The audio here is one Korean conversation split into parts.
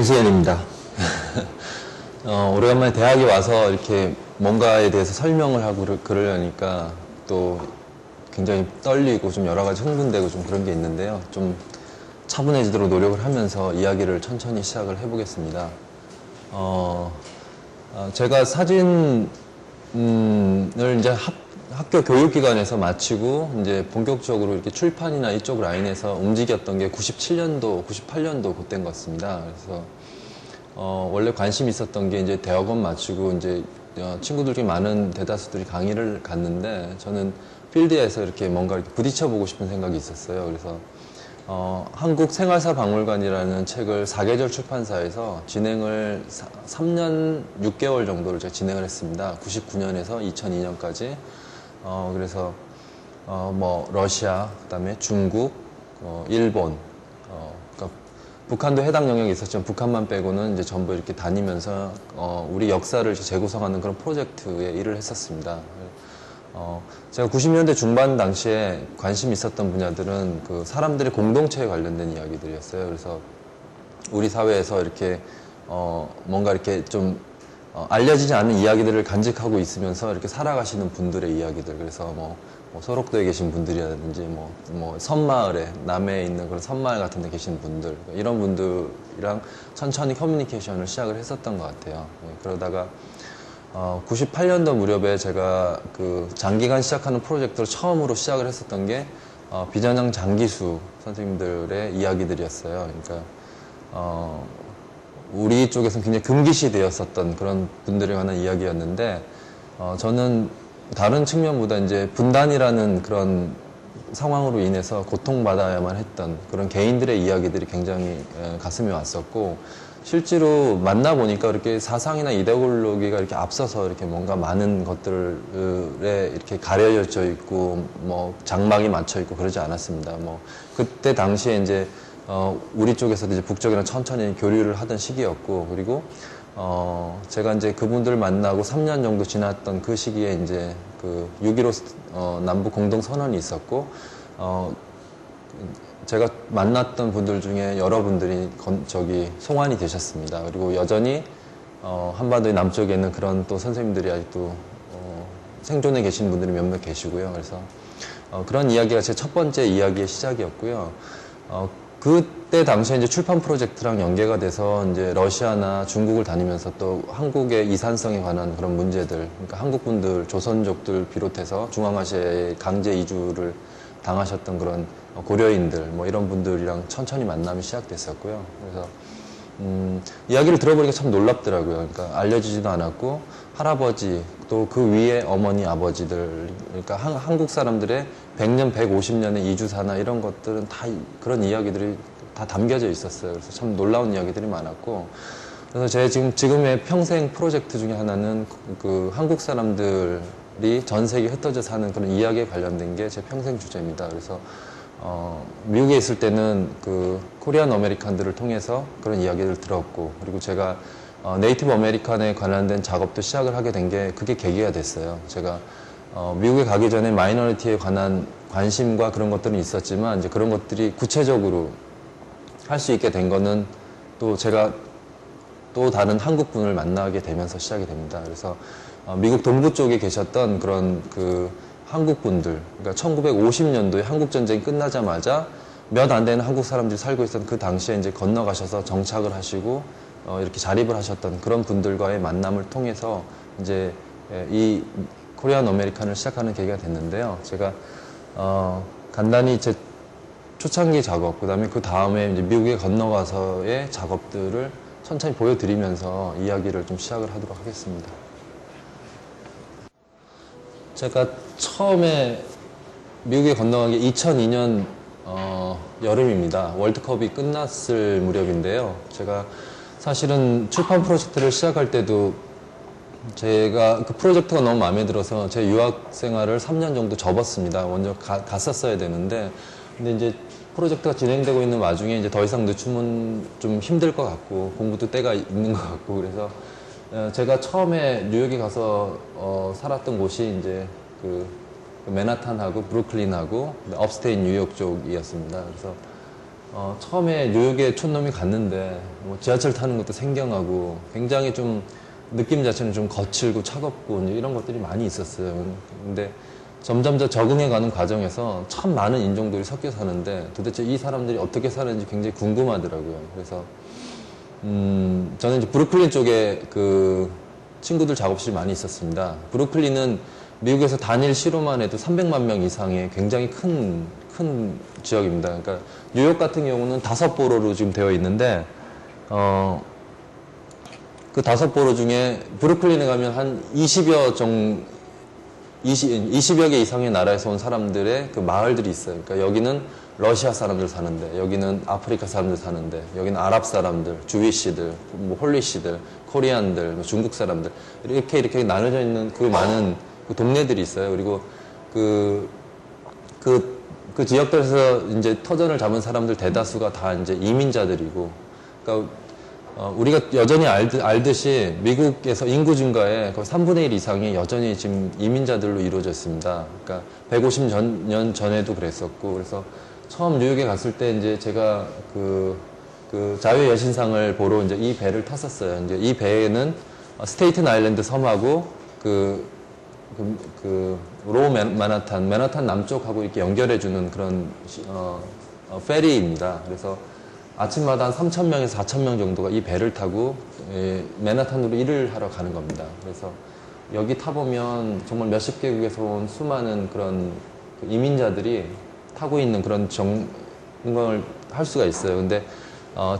조수현입니다. 오래간만에 대학에 와서 이렇게 뭔가에 대해서 설명을 하고 그러려니까 또 굉장히 떨리고 좀 여러 가지 흥분되고 좀 그런 게 있는데요. 좀 차분해지도록 노력을 하면서 이야기를 천천히 시작을 해보겠습니다. 제가 사진을 이제 학교 교육기관에서 마치고 이제 본격적으로 이렇게 출판이나 이쪽 라인에서 움직였던 게 97년도, 98년도 그때인 것 같습니다. 그래서 원래 관심이 있었던 게 이제 대학원 마치고 이제 친구들 중에 많은 대다수들이 강의를 갔는데 저는 필드에서 이렇게 뭔가 이렇게 부딪혀보고 싶은 생각이 있었어요. 그래서 한국 생활사 박물관이라는 책을 사계절 출판사에서 진행을 3년 6개월 정도를 제가 진행을 했습니다. 99년에서 2002년까지. 그래서 뭐 러시아, 그다음에 중국, 일본, 그러니까 북한도 해당 영역이 있었지만 북한만 빼고는 이제 전부 이렇게 다니면서 우리 역사를 재구성하는 그런 프로젝트에 일을 했었습니다. 제가 90년대 중반 당시에 관심이 있었던 분야들은 그 사람들의 공동체에 관련된 이야기들이었어요. 그래서 우리 사회에서 이렇게 뭔가 이렇게 좀 알려지지 않은 이야기들을 간직하고 있으면서 이렇게 살아가시는 분들의 이야기들. 그래서 뭐 소록도에 계신 분들이라든지 뭐 섬마을에 남해에 있는 그런 섬마을 같은 데 계신 분들, 이런 분들이랑 천천히 커뮤니케이션을 시작을 했었던 것 같아요. 그러다가 98년도 무렵에 제가 그 장기간 시작하는 프로젝트를 처음으로 시작을 했었던 게 비전형 장기수 선생님들의 이야기들이었어요. 그러니까 우리 쪽에서는 굉장히 금기시되었었던 그런 분들에 관한 이야기였는데 저는 다른 측면보다 이제 분단이라는 그런 상황으로 인해서 고통받아야만 했던 그런 개인들의 이야기들이 굉장히 가슴에 왔었고, 실제로 만나보니까 이렇게 사상이나 이데올로기가 이렇게 앞서서 이렇게 뭔가 많은 것들에 이렇게 가려져 있고 뭐 장막이 맞춰 있고 그러지 않았습니다. 뭐 그때 당시에 이제 우리 쪽에서도 이제 북쪽이랑 천천히 교류를 하던 시기였고, 그리고 제가 이제 그분들 만나고 3년 정도 지났던 그 시기에 이제 그 6.15 남북 공동선언이 있었고, 제가 만났던 분들 중에 여러분들이 송환이 되셨습니다. 그리고 여전히 한반도의 남쪽에 있는 그런 또 선생님들이 아직도 생존해 계신 분들이 몇몇 계시고요. 그래서 그런 이야기가 제 첫 번째 이야기의 시작이었고요. 그때 당시에 이제 출판 프로젝트랑 연계가 돼서 이제 러시아나 중국을 다니면서 또 한국의 이산성에 관한 그런 문제들, 그러니까 한국 분들, 조선족들 비롯해서 중앙아시아에 강제 이주를 당하셨던 그런 고려인들, 뭐 이런 분들이랑 천천히 만남이 시작됐었고요. 그래서 이야기를 들어보니까 참 놀랍더라고요. 그러니까 알려지지도 않았고, 할아버지, 또 그 위에 어머니, 아버지들, 그러니까 한국 사람들의 100년, 150년의 이주사나 이런 것들은 다 그런 이야기들이 다 담겨져 있었어요. 그래서 참 놀라운 이야기들이 많았고, 그래서 제 지금의 평생 프로젝트 중에 하나는 그 한국 사람들이 전 세계에 흩어져 사는 그런 이야기에 관련된 게 제 평생 주제입니다. 그래서 미국에 있을 때는 그 코리안 아메리칸들을 통해서 그런 이야기를 들었고, 그리고 제가 네이티브 아메리칸에 관련된 작업도 시작을 하게 된 게 그게 계기가 됐어요. 제가 미국에 가기 전에 마이너리티에 관한 관심과 그런 것들은 있었지만 이제 그런 것들이 구체적으로 할 수 있게 된 거는 또 제가 또 다른 한국 분을 만나게 되면서 시작이 됩니다. 그래서 미국 동부 쪽에 계셨던 그런 그 한국 분들, 그러니까 1950년도에 한국 전쟁이 끝나자마자 몇 안 되는 한국 사람들이 살고 있었던 그 당시에 이제 건너가셔서 정착을 하시고 이렇게 자립을 하셨던 그런 분들과의 만남을 통해서 이제 이 코리안 아메리칸을 시작하는 계기가 됐는데요. 제가 간단히 제 초창기 작업, 그다음에 그 다음에 이제 미국에 건너가서의 작업들을 천천히 보여드리면서 이야기를 좀 시작을 하도록 하겠습니다. 제가 처음에 미국에 건너간 게 2002년 여름입니다. 월드컵이 끝났을 무렵인데요. 제가 사실은 출판 프로젝트를 시작할 때도 제가 그 프로젝트가 너무 마음에 들어서 제 유학 생활을 3년 정도 접었습니다. 먼저 갔었어야 되는데, 근데 이제 프로젝트가 진행되고 있는 와중에 이제 더 이상 늦추면 좀 힘들 것 같고 공부도 때가 있는 것 같고, 그래서 제가 처음에 뉴욕에 가서 살았던 곳이 이제 그 맨하탄하고 브루클린하고 업스테인 뉴욕 쪽이었습니다. 그래서 처음에 뉴욕에 촌놈이 갔는데 뭐 지하철 타는 것도 생경하고 굉장히 좀 느낌 자체는 좀 거칠고 차갑고 이제 이런 것들이 많이 있었어요. 근데 점점 더 적응해가는 과정에서 참 많은 인종들이 섞여 사는데 도대체 이 사람들이 어떻게 사는지 굉장히 궁금하더라고요. 그래서 저는 이제 브루클린 쪽에 그 친구들 작업실이 많이 있었습니다. 브루클린은 미국에서 단일 시로만 해도 300만 명 이상의 굉장히 큰 지역입니다. 그러니까 뉴욕 같은 경우는 5보로로 지금 되어 있는데 그 5보로 중에 브루클린에 가면 한 20여 개 이상의 나라에서 온 사람들의 그 마을들이 있어요. 그러니까 여기는 러시아 사람들 사는데, 여기는 아프리카 사람들 사는데, 여기는 아랍 사람들, 주위시들, 뭐 홀리시들, 코리안들, 뭐 중국 사람들 이렇게 나눠져 있는 그 많은 그 동네들이 있어요. 그리고 그 지역들에서 이제 터전을 잡은 사람들 대다수가 다 이제 이민자들이고, 그러니까 우리가 여전히 알듯이 미국에서 인구 증가의 거의 3분의 1 이상이 여전히 지금 이민자들로 이루어져 있습니다. 그러니까 150년 전에도 그랬었고, 그래서 처음 뉴욕에 갔을 때 이제 제가 그 자유의 여신상을 보러 이제 이 배를 탔었어요. 이제 이 배에는 스테이튼 아일랜드 섬하고 로우 맨하탄 남쪽하고 이렇게 연결해주는 그런 페리입니다. 그래서 아침마다 한 3,000명에서 4,000명 정도가 이 배를 타고 맨하탄으로 일을 하러 가는 겁니다. 그래서 여기 타보면 정말 몇십 개국에서 온 수많은 그런 이민자들이 타고 있는 그런 정걸 할 수가 있어요. 근데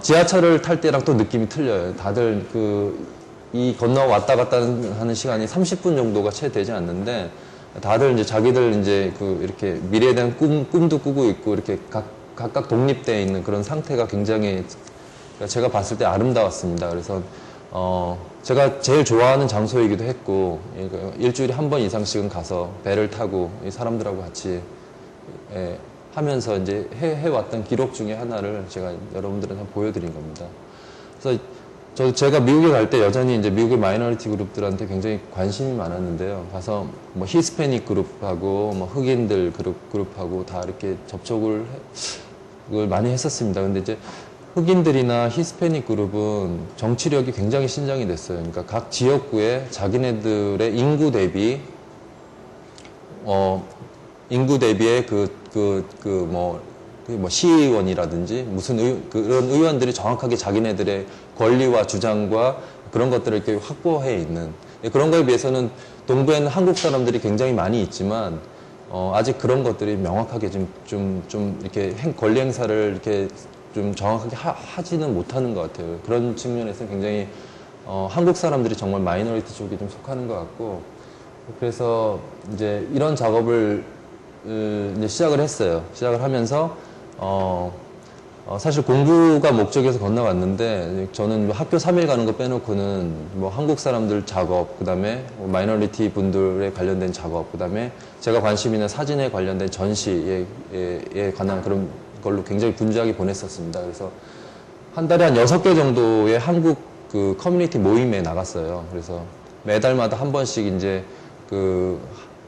지하철을 탈 때랑 또 느낌이 틀려요. 다들 이 건너 왔다 갔다 하는 시간이 30분 정도가 채 되지 않는데, 다들 이제 자기들 이제 이렇게 미래에 대한 꿈도 꾸고 있고, 이렇게 각각 독립되어 있는 그런 상태가 굉장히 제가 봤을 때 아름다웠습니다. 그래서 제가 제일 좋아하는 장소이기도 했고, 일주일에 한 번 이상씩은 가서 배를 타고 이 사람들하고 같이 하면서 이제 해왔던 기록 중에 하나를 제가 여러분들한테 보여드린 겁니다. 그래서 제가 미국에 갈 때 여전히 이제 미국의 마이너리티 그룹들한테 굉장히 관심이 많았는데요. 가서 뭐 히스패닉 그룹하고 뭐 흑인들 그룹하고 다 이렇게 접촉을 많이 했었습니다. 근데 이제 흑인들이나 히스패닉 그룹은 정치력이 굉장히 신장이 됐어요. 그러니까 각 지역구에 자기네들의 인구 대비의 시의원이라든지 무슨 그런 의원들이 정확하게 자기네들의 권리와 주장과 그런 것들을 이렇게 확보해 있는, 그런 거에 비해서는 동부에는 한국 사람들이 굉장히 많이 있지만 아직 그런 것들이 명확하게 좀 이렇게 권리 행사를 이렇게 좀 정확하게 하지는 못하는 것 같아요. 그런 측면에서 굉장히 한국 사람들이 정말 마이너리티 쪽에 좀 속하는 것 같고, 그래서 이제 이런 작업을 이제 시작을 했어요. 시작을 하면서 사실 공부가 목적에서 건너왔는데, 저는 학교 3일 가는 거 빼놓고는 뭐 한국 사람들 작업, 그 다음에 마이너리티 분들에 관련된 작업, 그 다음에 제가 관심 있는 사진에 관련된 전시에 관한 그런 걸로 굉장히 분주하게 보냈었습니다. 그래서 한 달에 한 6개 정도의 한국 커뮤니티 모임에 나갔어요. 그래서 매달마다 한 번씩 이제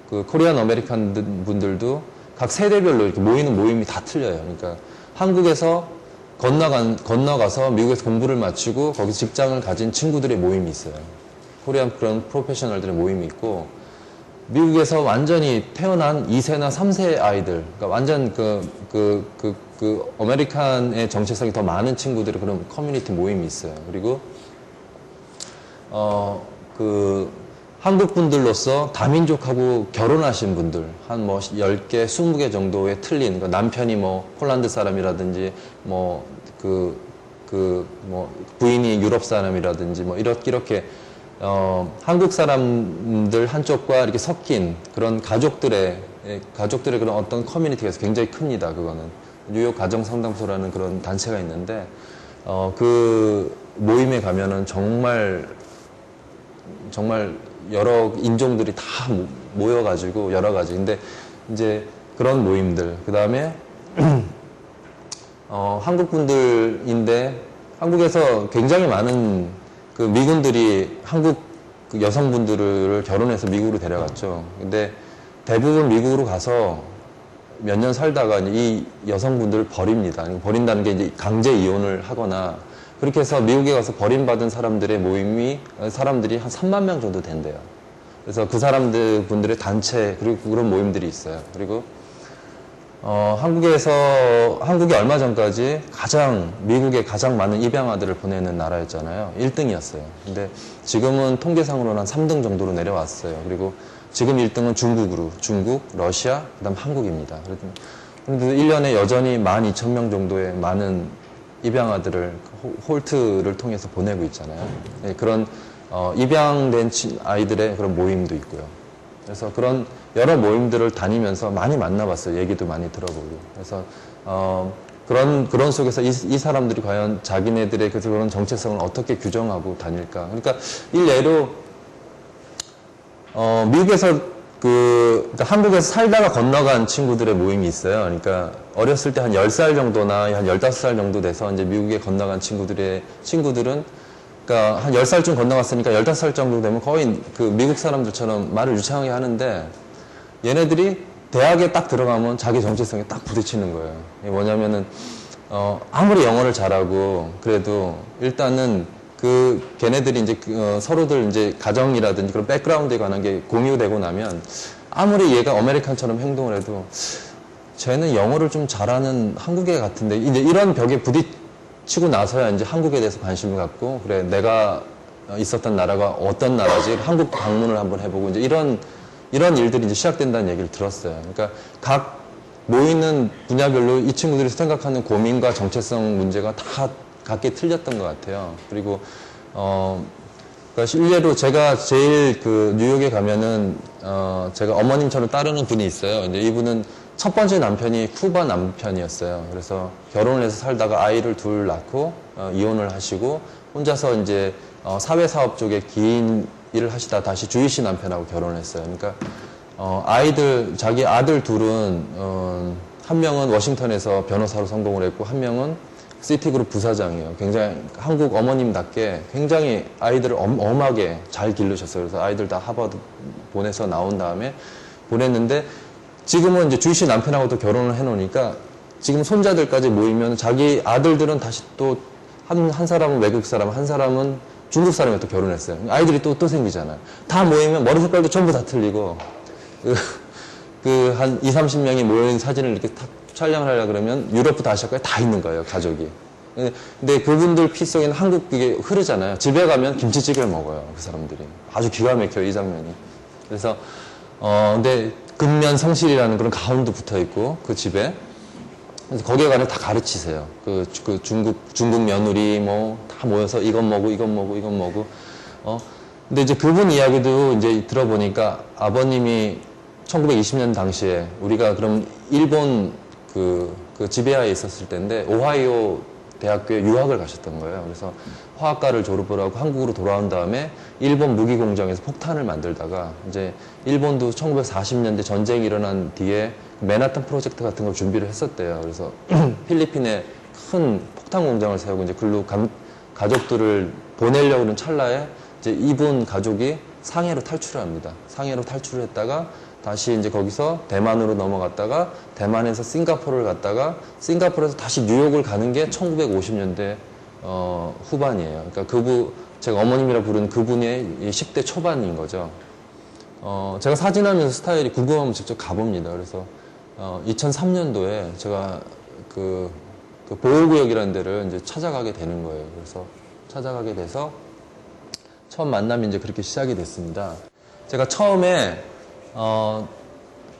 코리안 아메리칸 분들도 각 세대별로 이렇게 모이는 모임이 다 틀려요. 그러니까 한국에서 건너가서 미국에서 공부를 마치고 거기서 직장을 가진 친구들의 모임이 있어요. 코리안 그런 프로페셔널들의 모임이 있고, 미국에서 완전히 태어난 2세나 3세 아이들, 그러니까 완전 아메리칸의 정체성이 더 많은 친구들의 그런 커뮤니티 모임이 있어요. 그리고 한국 분들로서 다민족하고 결혼하신 분들, 한 10개, 20개 정도의 틀린, 그러니까 남편이 폴란드 사람이라든지, 부인이 유럽 사람이라든지, 이렇게, 한국 사람들 한쪽과 이렇게 섞인 그런 가족들의 그런 어떤 커뮤니티가 굉장히 큽니다, 그거는. 뉴욕 가정상담소라는 그런 단체가 있는데, 그 모임에 가면은 정말 여러 인종들이 다 모여가지고 여러 가지. 근데 이제 그런 모임들, 그 다음에 한국 분들인데 한국에서 굉장히 많은 미군들이 한국 여성분들을 결혼해서 미국으로 데려갔죠. 근데 대부분 미국으로 가서 몇 년 살다가 이 여성분들을 버립니다. 버린다는 게 이제 강제 이혼을 하거나 그렇게 해서 미국에 가서 버림받은 사람들의 사람들이 한 3만 명 정도 된대요. 그래서 그 분들의 단체, 그리고 그런 모임들이 있어요. 그리고, 한국이 얼마 전까지 미국에 가장 많은 입양아들을 보내는 나라였잖아요. 1등이었어요. 근데 지금은 통계상으로는 한 3등 정도로 내려왔어요. 그리고 지금 1등은 중국, 러시아, 그 다음 한국입니다. 그런데 1년에 여전히 12,000명 정도의 많은 입양아들을 홀트를 통해서 보내고 있잖아요. 네, 그런 입양된 아이들의 그런 모임도 있고요. 그래서 그런 여러 모임들을 다니면서 많이 만나봤어요. 얘기도 많이 들어보고. 그래서 그런 속에서 이 사람들이 과연 자기네들의 그런 정체성을 어떻게 규정하고 다닐까. 그러니까 일례로 미국에서 그러니까 한국에서 살다가 건너간 친구들의 모임이 있어요. 그러니까 어렸을 때 한 10살 정도나 한 15살 정도 돼서 이제 미국에 건너간 친구들은 그러니까 한 10살쯤 건너갔으니까 15살 정도 되면 거의 그 미국 사람들처럼 말을 유창하게 하는데 얘네들이 대학에 딱 들어가면 자기 정체성에 딱 부딪히는 거예요. 이게 뭐냐면은 아무리 영어를 잘하고 그래도 일단은 걔네들이 이제 서로들 이제 가정이라든지 그런 백그라운드에 관한 게 공유되고 나면 아무리 얘가 아메리칸처럼 행동을 해도 쟤는 영어를 좀 잘하는 한국애 같은데 이제 이런 벽에 부딪히고 나서야 이제 한국에 대해서 관심을 갖고 그래 내가 있었던 나라가 어떤 나라지 한국 방문을 한번 해보고 이제 이런 일들이 이제 시작된다는 얘기를 들었어요. 그러니까 각 모이는 분야별로 이 친구들이 생각하는 고민과 정체성 문제가 다 각기 틀렸던 것 같아요. 그리고, 그러니까 일례로 제가 제일 뉴욕에 가면은, 제가 어머님처럼 따르는 분이 있어요. 이제 이분은 첫 번째 남편이 쿠바 남편이었어요. 그래서 결혼을 해서 살다가 아이를 둘 낳고, 이혼을 하시고, 혼자서 이제, 사회사업 쪽에 긴 일을 하시다 다시 주이시 남편하고 결혼을 했어요. 그러니까, 자기 아들 둘은, 한 명은 워싱턴에서 변호사로 성공을 했고, 한 명은 시티그룹 부사장이에요. 굉장히 한국 어머님답게 굉장히 아이들을 엄하게 잘 기르셨어요. 그래서 아이들 다 하버드 보내서 나온 다음에 보냈는데 지금은 이제 주이시 남편하고도 결혼을 해놓으니까 지금 손자들까지 모이면 자기 아들들은 다시 또 한 사람은 외국 사람, 한 사람은 중국 사람이 또 결혼했어요. 아이들이 또 생기잖아요. 다 모이면 머리 색깔도 전부 다 틀리고 한 20-30명이 모여있는 사진을 이렇게 탁 촬영을 하려고 그러면 유럽부터 아시아까지 다 있는 거예요, 가족이. 근데 그분들 피 속에는 한국 그게 흐르잖아요. 집에 가면 김치찌개를 먹어요, 그 사람들이. 아주 기가 막혀요, 이 장면이. 그래서, 근데 근면 성실이라는 그런 가훈도 붙어 있고, 그 집에. 그래서 거기에 가면 다 가르치세요. 중국 며느리 다 모여서 이건 뭐고. 근데 이제 그분 이야기도 이제 들어보니까 아버님이 1920년 당시에 우리가 그럼 일본 그 지배하에 있었을 때인데 오하이오 대학교에 유학을 가셨던 거예요. 그래서 화학과를 졸업을 하고 한국으로 돌아온 다음에 일본 무기 공장에서 폭탄을 만들다가 이제 일본도 1940년대 전쟁이 일어난 뒤에 맨하탄 프로젝트 같은 걸 준비를 했었대요. 그래서 필리핀에 큰 폭탄 공장을 세우고 이제 글로 가족들을 보내려고 하는 찰나에 이제 이분 가족이 상해로 탈출을 합니다. 상해로 탈출을 했다가 다시 이제 거기서 대만으로 넘어갔다가 대만에서 싱가포르를 갔다가 싱가포르에서 다시 뉴욕을 가는 게 1950년대 후반이에요. 그러니까 제가 어머님이라 부르는 그분의 10대 초반인 거죠. 제가 사진하면서 스타일이 궁금하면 직접 가봅니다. 그래서 2003년도에 제가 그 보호구역이라는 데를 이제 찾아가게 되는 거예요. 그래서 찾아가게 돼서 처음 만남이 이제 그렇게 시작이 됐습니다. 제가 처음에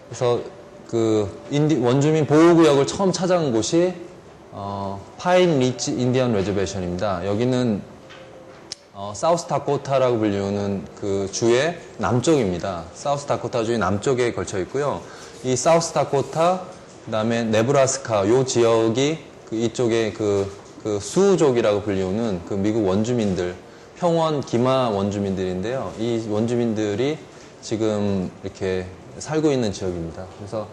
그래서 원주민 보호구역을 처음 찾아간 곳이 파인 리치 인디언 레저베이션입니다. 여기는 사우스 다코타라고 불리우는 그 주의 남쪽입니다. 사우스 다코타 주의 남쪽에 걸쳐 있고요. 이 사우스 다코타, 그다음에 네브라스카 요 지역이 이쪽에 수족이라고 불리우는 그 미국 원주민들, 평원 기마 원주민들인데요. 이 원주민들이 지금 이렇게 살고 있는 지역입니다. 그래서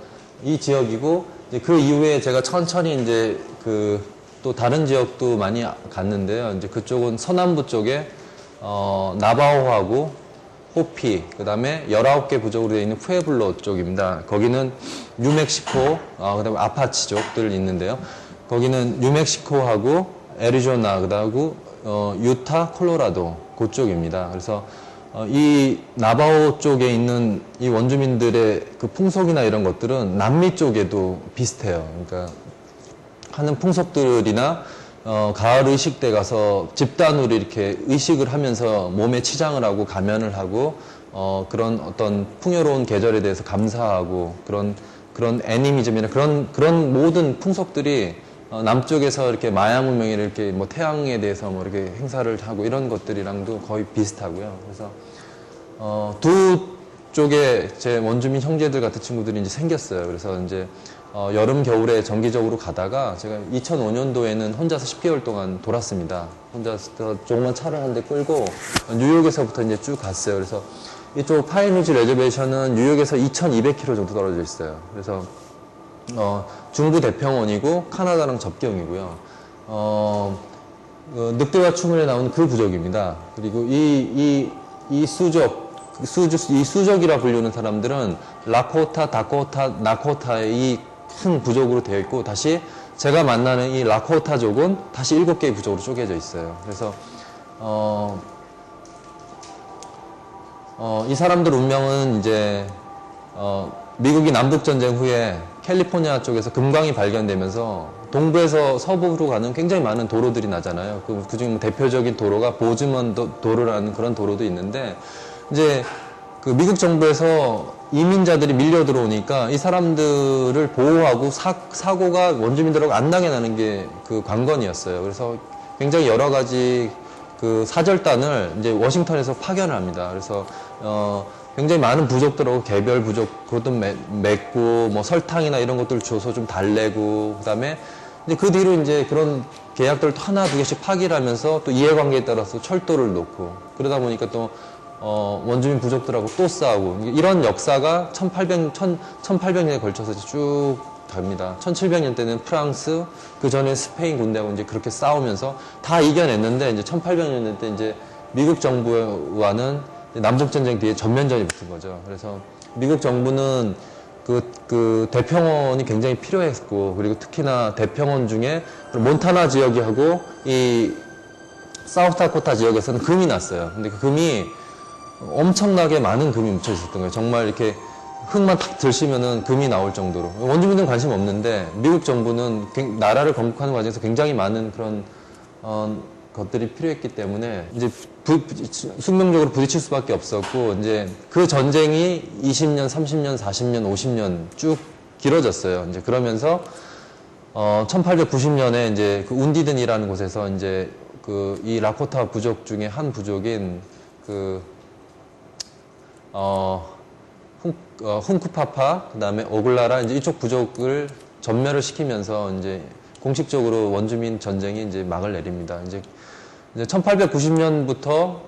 이 지역이고 이제 그 이후에 제가 천천히 이제 또 다른 지역도 많이 갔는데요. 이제 그쪽은 서남부 쪽에 나바호하고 호피, 그 다음에 19개 부족으로 되어 있는 푸에블로 쪽입니다. 거기는 뉴멕시코, 그 다음에 아파치 쪽들 있는데요. 거기는 뉴멕시코하고 애리조나, 그 다음에 유타, 콜로라도 그쪽입니다. 그래서 이 나바호 쪽에 있는 이 원주민들의 그 풍속이나 이런 것들은 남미 쪽에도 비슷해요. 그러니까 하는 풍속들이나 가을 의식 때 가서 집단으로 이렇게 의식을 하면서 몸에 치장을 하고 가면을 하고 그런 어떤 풍요로운 계절에 대해서 감사하고 그런 애니미즘이나 그런 모든 풍속들이 남쪽에서 이렇게 마야 문명이 이렇게 뭐 태양에 대해서 뭐 이렇게 행사를 하고 이런 것들이랑도 거의 비슷하고요. 그래서 두 쪽에 제 원주민 형제들 같은 친구들이 이제 생겼어요. 그래서 이제 여름 겨울에 정기적으로 가다가 제가 2005년도에는 혼자서 10개월 동안 돌았습니다. 혼자서 조그만 차를 한 대 끌고 뉴욕에서부터 이제 쭉 갔어요. 그래서 이쪽 파인루지 레저베이션은 뉴욕에서 2,200km 정도 떨어져 있어요. 그래서 중부 대평원이고 카나다랑 접경이고요. 늑대와 추문에 나오는 그 부족입니다. 그리고 이 수족이라 불리는 사람들은 라코타, 다코타, 나코타의 이 큰 부족으로 되어 있고, 다시 제가 만나는 이 라코타족은 다시 7개의 부족으로 쪼개져 있어요. 그래서 이 사람들 운명은 이제 미국이 남북전쟁 후에 캘리포니아 쪽에서 금광이 발견되면서 동부에서 서부로 가는 굉장히 많은 도로들이 나잖아요. 그중에 뭐 대표적인 도로가 보즈먼 도로라는 그런 도로도 있는데, 이제 그 미국 정부에서 이민자들이 밀려 들어오니까 이 사람들을 보호하고 사고가 원주민들하고 안 나게 나는 게 그 관건이었어요. 그래서 굉장히 여러 가지 그 사절단을 이제 워싱턴에서 파견을 합니다. 그래서 굉장히 많은 부족들하고 개별 부족 그것도 맺고 뭐 설탕이나 이런 것들 줘서 좀 달래고, 그다음에 이제 그 뒤로 이제 그런 계약들을 또 하나 두 개씩 파기를 하면서 또 이해관계에 따라서 철도를 놓고, 그러다 보니까 또 원주민 부족들하고 또 싸우고, 이런 역사가 1800년에 걸쳐서 쭉 갑니다. 1700년 때는 프랑스, 그 전에 스페인 군대하고 이제 그렇게 싸우면서 다 이겨냈는데, 이제 1800년 때 이제 미국 정부와는 남북전쟁 뒤에 전면전이 붙은 거죠. 그래서 미국 정부는 그 대평원이 굉장히 필요했고, 그리고 특히나 대평원 중에 몬타나 지역이하고 이 사우스다코타 지역에서는 금이 났어요. 근데 그 금이 엄청나게 많은 금이 묻혀 있었던 거예요. 정말 이렇게 흙만 탁 들시면은 금이 나올 정도로. 원주민들은 관심 없는데 미국 정부는 나라를 건국하는 과정에서 굉장히 많은 그런 것들이 필요했기 때문에 이제 숙명적으로 부딪힐 수밖에 없었고, 이제 그 전쟁이 20년, 30년, 40년, 50년 쭉 길어졌어요. 이제 그러면서 1890년에 이제 그 운디든이라는 곳에서 이제 그 이 라코타 부족 중에 한 부족인 훈쿠파파, 그 다음에 오글라라, 이제 이쪽 부족을 전멸을 시키면서 이제 공식적으로 원주민 전쟁이 이제 막을 내립니다. 이제 1890년부터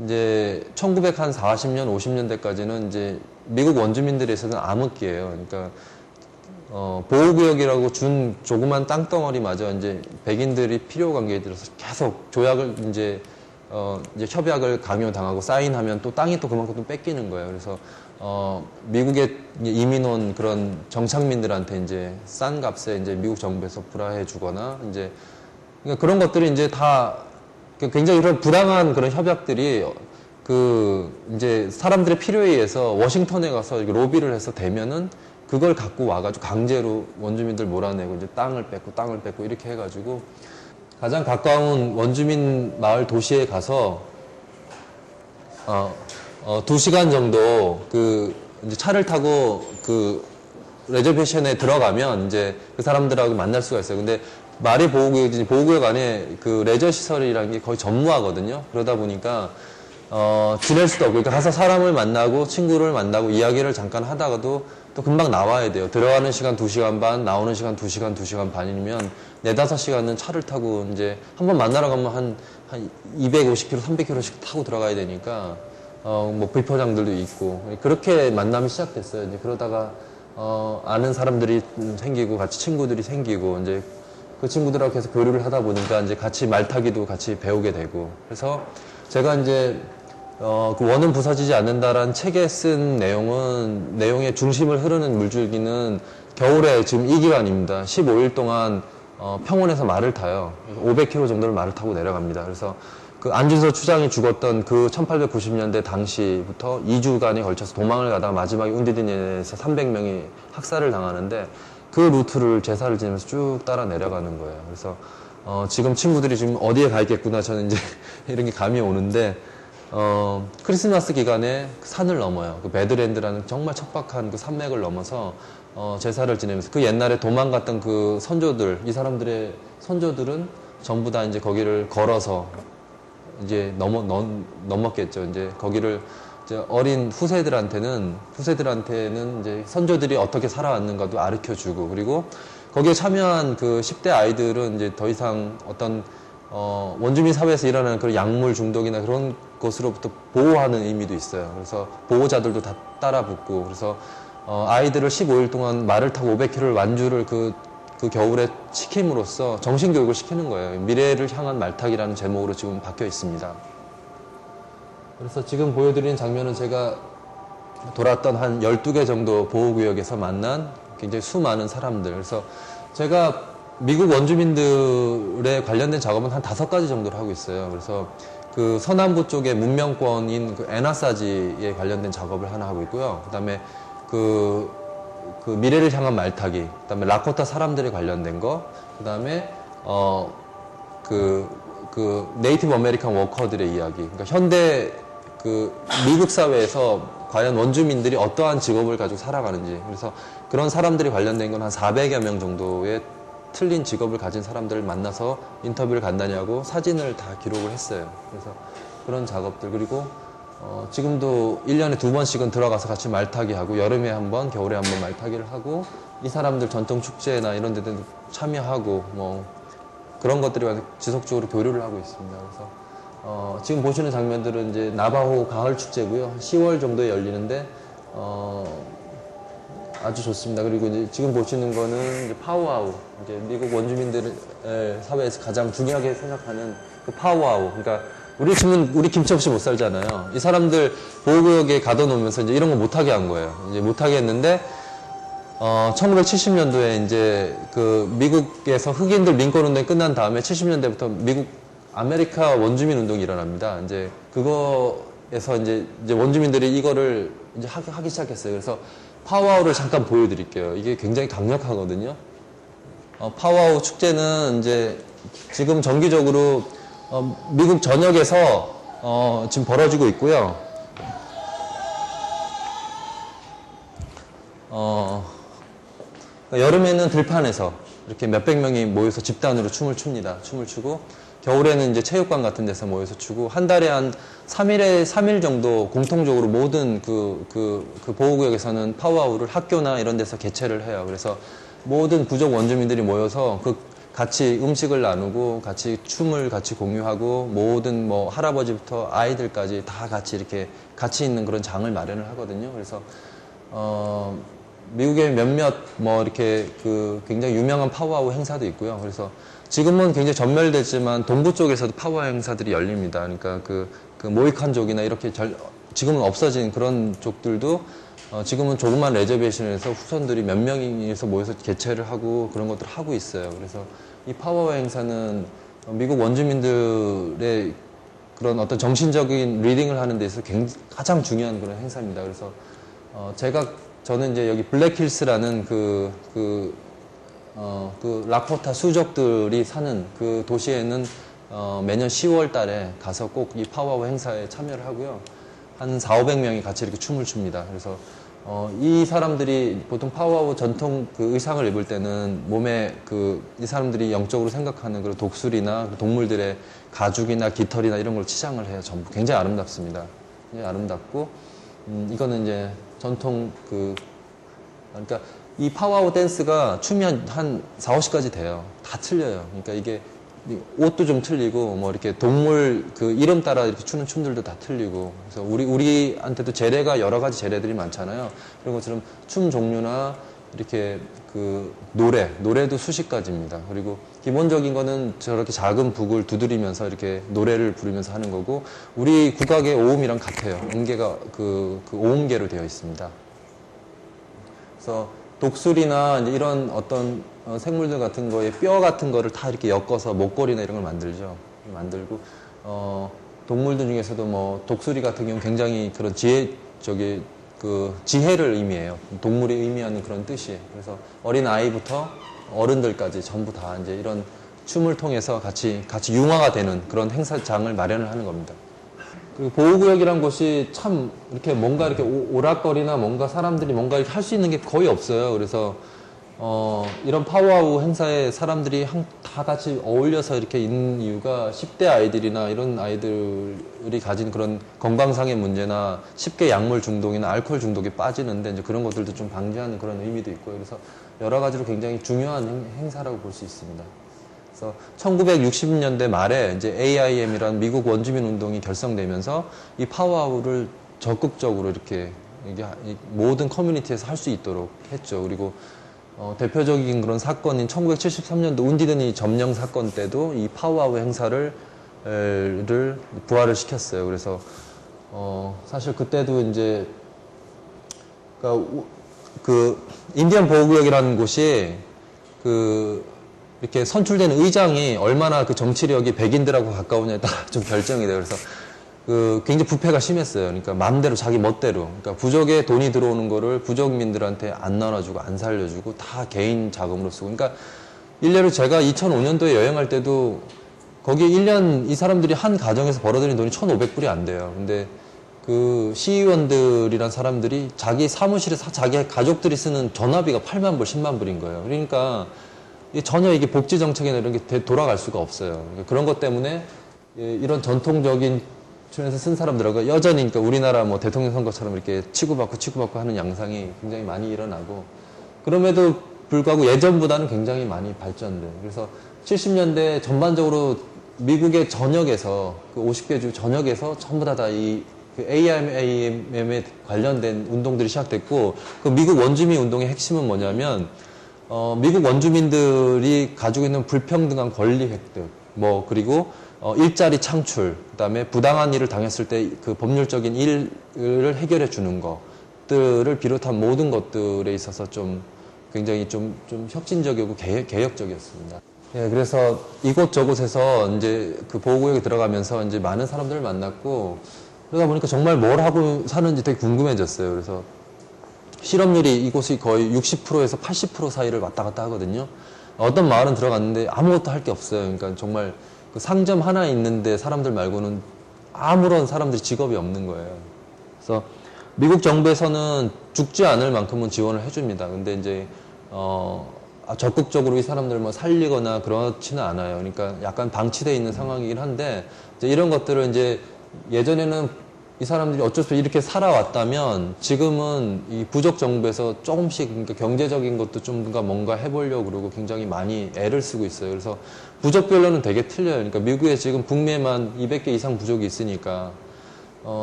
이제 1940년, 50년대까지는 이제 미국 원주민들에 있어서는 암흑기예요. 그러니까 보호구역이라고 준 조그만 땅덩어리마저 이제 백인들이 필요 관계에 들어서 계속 조약을 이제 협약을 강요당하고 사인하면 또 땅이 또 그만큼 또 뺏기는 거예요. 그래서 미국에 이민 온 그런 정착민들한테 이제 싼 값에 이제 미국 정부에서 불화해 주거나, 이제 그러니까 그런 것들이 이제 다 굉장히 그런 부당한 그런 협약들이 이제 사람들의 필요에 의해서 워싱턴에 가서 로비를 해서 되면은 그걸 갖고 와가지고 강제로 원주민들 몰아내고 이제 땅을 뺏고 이렇게 해가지고 가장 가까운 원주민 마을 도시에 가서 2시간 정도 이제 차를 타고 레저베이션에 들어가면 이제 그 사람들하고 만날 수가 있어요. 근데 말이 보호구역 안에 그 레저 시설이라는 게 거의 전무하거든요. 그러다 보니까 지낼 수도 없고, 그러니까 가서 사람을 만나고 친구를 만나고 이야기를 잠깐 하다가도 또 금방 나와야 돼요. 들어가는 시간 2시간 반, 나오는 시간 2시간, 2시간 반이면 4, 5시간은 차를 타고 이제 한번 만나러 가면 한 250km, 300km씩 타고 들어가야 되니까 뭐 비포장들도 있고, 그렇게 만남이 시작됐어요. 이제 그러다가 아는 사람들이 생기고 같이 친구들이 생기고, 이제 그 친구들하고 계속 교류를 하다 보니까 이제 같이 말 타기도 같이 배우게 되고, 그래서 제가 이제 그 원은 부서지지 않는다라는 책에 쓴 내용의 중심을 흐르는 물줄기는 겨울에 지금 이 기간입니다. 15일 동안 평원에서 말을 타요. 500km 정도를 말을 타고 내려갑니다. 그래서 그 안준서 추장이 죽었던 그 1890년대 당시부터 2주간에 걸쳐서 도망을 가다가 마지막에 운디드니에서 300명이 학살을 당하는데 그 루트를 제사를 지내면서 쭉 따라 내려가는 거예요. 그래서 지금 친구들이 지금 어디에 가 있겠구나 저는 이제 이런 게 감이 오는데 크리스마스 기간에 산을 넘어요. 그 배드랜드라는 정말 척박한 그 산맥을 넘어서 제사를 지내면서 그 옛날에 도망갔던 그 선조들, 이 사람들의 선조들은 전부 다 이제 거기를 걸어서 이제 넘었겠죠. 이제 거기를 이제 어린 후세들한테는 이제 선조들이 어떻게 살아왔는가도 가르쳐 주고, 그리고 거기에 참여한 그 10대 아이들은 이제 더 이상 어떤 원주민 사회에서 일어나는 그런 약물 중독이나 그런 것으로부터 보호하는 의미도 있어요. 그래서 보호자들도 다 따라 붙고, 그래서 아이들을 15일 동안 말을 타고 500km를 완주를 그 겨울에 시킴으로써 정신교육을 시키는 거예요. 미래를 향한 말타기라는 제목으로 지금 박혀 있습니다. 그래서 지금 보여드리는 장면은 제가 돌았던 한 12개 정도 보호구역에서 만난 굉장히 수많은 사람들. 그래서 제가 미국 원주민들에 관련된 작업은 한 5가지 정도를 하고 있어요. 그래서 그 서남부 쪽의 문명권인 그 에나사지에 관련된 작업을 하나 하고 있고요. 그 다음에 그 미래를 향한 말타기, 그 다음에 라코타 사람들에 관련된 거, 그 다음에 네이티브 아메리칸 워커들의 이야기. 그러니까 현대 미국 사회에서 과연 원주민들이 어떠한 직업을 가지고 살아가는지. 그래서 그런 사람들이 관련된 건 한 400여 명 정도의 틀린 직업을 가진 사람들을 만나서 인터뷰를 간단히 하고 사진을 다 기록을 했어요. 그래서 그런 작업들. 그리고 지금도 1년에 2번씩은 들어가서 같이 말타기 하고, 여름에 한 번, 겨울에 한 번 말타기를 하고, 이 사람들 전통 축제나 이런 데도 참여하고, 뭐 그런 것들이 지속적으로 교류를 하고 있습니다. 그래서 지금 보시는 장면들은 이제 나바호 가을 축제고요. 10월 정도에 열리는데 아주 좋습니다. 그리고 이제 지금 보시는 거는 이제 파우아우, 이제 미국 원주민들 사회에서 가장 중요하게 생각하는 그 파우아우. 그러니까 우리 집은 우리 김치 없이 못 살잖아요. 이 사람들 보호구역에 가둬놓으면서 이제 이런 거 못하게 한 거예요. 이제 못하게 했는데 1970년도에 이제 그 미국에서 흑인들 민권 운동이 끝난 다음에 70년대부터 미국 아메리카 원주민 운동이 일어납니다. 이제 그거에서 이제 원주민들이 이거를 이제 하기 시작했어요. 그래서 파워아웃을 잠깐 보여드릴게요. 이게 굉장히 강력하거든요. 파워아웃 축제는 이제 지금 정기적으로 미국 전역에서 지금 벌어지고 있고요. 여름에는 들판에서 이렇게 몇백 명이 모여서 집단으로 춤을 춥니다. 춤을 추고, 겨울에는 이제 체육관 같은 데서 모여서 추고, 한 달에 한 3일 정도 공통적으로 모든 그 보호구역에서는 파워아웃을 학교나 이런 데서 개최를 해요. 그래서 모든 부족 원주민들이 모여서 같이 음식을 나누고, 같이 춤을 같이 공유하고, 모든 뭐 할아버지부터 아이들까지 다 같이 이렇게 같이 있는 그런 장을 마련을 하거든요. 그래서 미국의 몇몇 뭐 이렇게 굉장히 유명한 파워아웃 행사도 있고요. 그래서 지금은 굉장히 전멸됐지만 동부 쪽에서도 파워아웃 행사들이 열립니다. 그러니까 그 모이칸족이나 이렇게 지금은 없어진 그런 족들도 지금은 조그만 레저베이션에서 후손들이 몇 명이서 모여서 개최를 하고 그런 것들을 하고 있어요. 그래서 이 파워아웃 행사는 미국 원주민들의 그런 어떤 정신적인 리딩을 하는 데 있어서 가장 중요한 그런 행사입니다. 그래서 저는 이제 여기 블랙힐스라는 라코타 수족들이 사는 그 도시에는 매년 10월 달에 가서 꼭 이 파워아웃 행사에 참여를 하고요. 한 400~500명이 같이 이렇게 춤을 춥니다. 그래서 이 사람들이 보통 파워아웃 전통 그 의상을 입을 때는 몸에 이 사람들이 영적으로 생각하는 그런 독수리나 동물들의 가죽이나 깃털이나 이런 걸 치장을 해요. 전부 굉장히 아름답습니다. 굉장히 아름답고, 이거는 이제 전통 그러니까 이 파워아웃 댄스가 춤이 한 4~50가지 돼요. 다 틀려요. 그러니까 이게 옷도 좀 틀리고, 뭐 이렇게 동물 이름 따라 이렇게 추는 춤들도 다 틀리고, 그래서 우리한테도 재래가 여러 가지 재래들이 많잖아요. 그런 것처럼 춤 종류나 이렇게 그 노래도 수십 가지입니다. 그리고 기본적인 거는 저렇게 작은 북을 두드리면서 이렇게 노래를 부르면서 하는 거고, 우리 국악의 오음이랑 같아요. 음계가 그 오음계로 되어 있습니다. 그래서 독수리나 이런 어떤 생물들 같은 거에 뼈 같은 거를 다 이렇게 엮어서 목걸이나 이런 걸 만들고, 동물들 중에서도 뭐 독수리 같은 경우 굉장히 그런 지혜를 의미해요. 동물이 의미하는 그런 뜻이에요. 그래서 어린 아이부터 어른들까지 전부 다 이제 이런 춤을 통해서 같이 융화가 되는 그런 행사장을 마련을 하는 겁니다. 그리고 보호구역이란 곳이 참 이렇게 뭔가 이렇게 오락거리나 뭔가 사람들이 뭔가 이렇게 할 수 있는 게 거의 없어요. 그래서 이런 파워아우 행사에 사람들이 다 같이 어울려서 이렇게 있는 이유가 10대 아이들이나 이런 아이들이 가진 그런 건강상의 문제나 쉽게 약물 중독이나 알코올 중독에 빠지는데 이제 그런 것들도 좀 방지하는 그런 의미도 있고요. 그래서 여러 가지로 굉장히 중요한 행사라고 볼 수 있습니다. 그래서 1960년대 말에 이제 AIM이라는 미국 원주민 운동이 결성되면서 이 파워아우를 적극적으로 이렇게 모든 커뮤니티에서 할 수 있도록 했죠. 그리고 대표적인 그런 사건인 1973년도 운디드니 점령 사건 때도 이 파워아우 행사를 부활을 시켰어요. 그래서 사실 그때도 이제 그 인디언 보호구역이라는 곳이 이렇게 선출된 의장이 얼마나 그 정치력이 백인들하고 가까우냐에 따라 좀 결정이 돼요. 그래서 굉장히 부패가 심했어요. 그러니까 마음대로 자기 멋대로. 그러니까 부족에 돈이 들어오는 거를 부족민들한테 안 나눠주고 안 살려주고 다 개인 자금으로 쓰고. 그러니까 일례로 제가 2005년도에 여행할 때도 거기 1년 이 사람들이 한 가정에서 벌어들인 돈이 1,500불이 안 돼요. 근데 그 시의원들이란 사람들이 자기 사무실에서 자기 가족들이 쓰는 전화비가 8만 불, 10만 불인 거예요. 그러니까 전혀 이게 복지 정책이나 이런 게 돌아갈 수가 없어요. 그러니까 그런 것 때문에 이런 전통적인 출연해서 쓴 사람들하고 여전히 그러니까 우리나라 뭐 대통령 선거처럼 이렇게 치고받고 하는 양상이 굉장히 많이 일어나고, 그럼에도 불구하고 예전보다는 굉장히 많이 발전돼요. 그래서 70년대 전반적으로 미국의 전역에서 그 50개 주 전역에서 전부 다 이 AIM에 관련된 운동들이 시작됐고, 그 미국 원주민 운동의 핵심은 뭐냐면 미국 원주민들이 가지고 있는 불평등한 권리 획득, 그리고 일자리 창출, 그다음에 부당한 일을 당했을 때 그 법률적인 일을 해결해 주는 것들을 비롯한 모든 것들에 있어서 좀 굉장히 좀 혁신적이고 개혁적이었습니다. 예, 그래서 이곳저곳에서 이제 그 보호구역에 들어가면서 이제 많은 사람들을 만났고, 그러다 보니까 정말 뭘 하고 사는지 되게 궁금해졌어요. 그래서 실업률이 이곳이 거의 60%에서 80% 사이를 왔다 갔다 하거든요. 어떤 마을은 들어갔는데 아무것도 할 게 없어요. 그러니까 정말 그 상점 하나 있는데 사람들 말고는 아무런 사람들이 직업이 없는 거예요. 그래서 미국 정부에서는 죽지 않을 만큼은 지원을 해줍니다. 근데 이제 적극적으로 이 사람들 뭐 살리거나 그렇지는 않아요. 그러니까 약간 방치되어 있는 상황이긴 한데, 이제 이런 것들을 이제 예전에는 이 사람들이 어쩔 수 없이 이렇게 살아왔다면 지금은 이 부족 정부에서 조금씩 그러니까 경제적인 것도 좀 뭔가 해보려고 그러고 굉장히 많이 애를 쓰고 있어요. 그래서 부족별로는 되게 틀려요. 그러니까 미국에 지금 북미에만 200개 이상 부족이 있으니까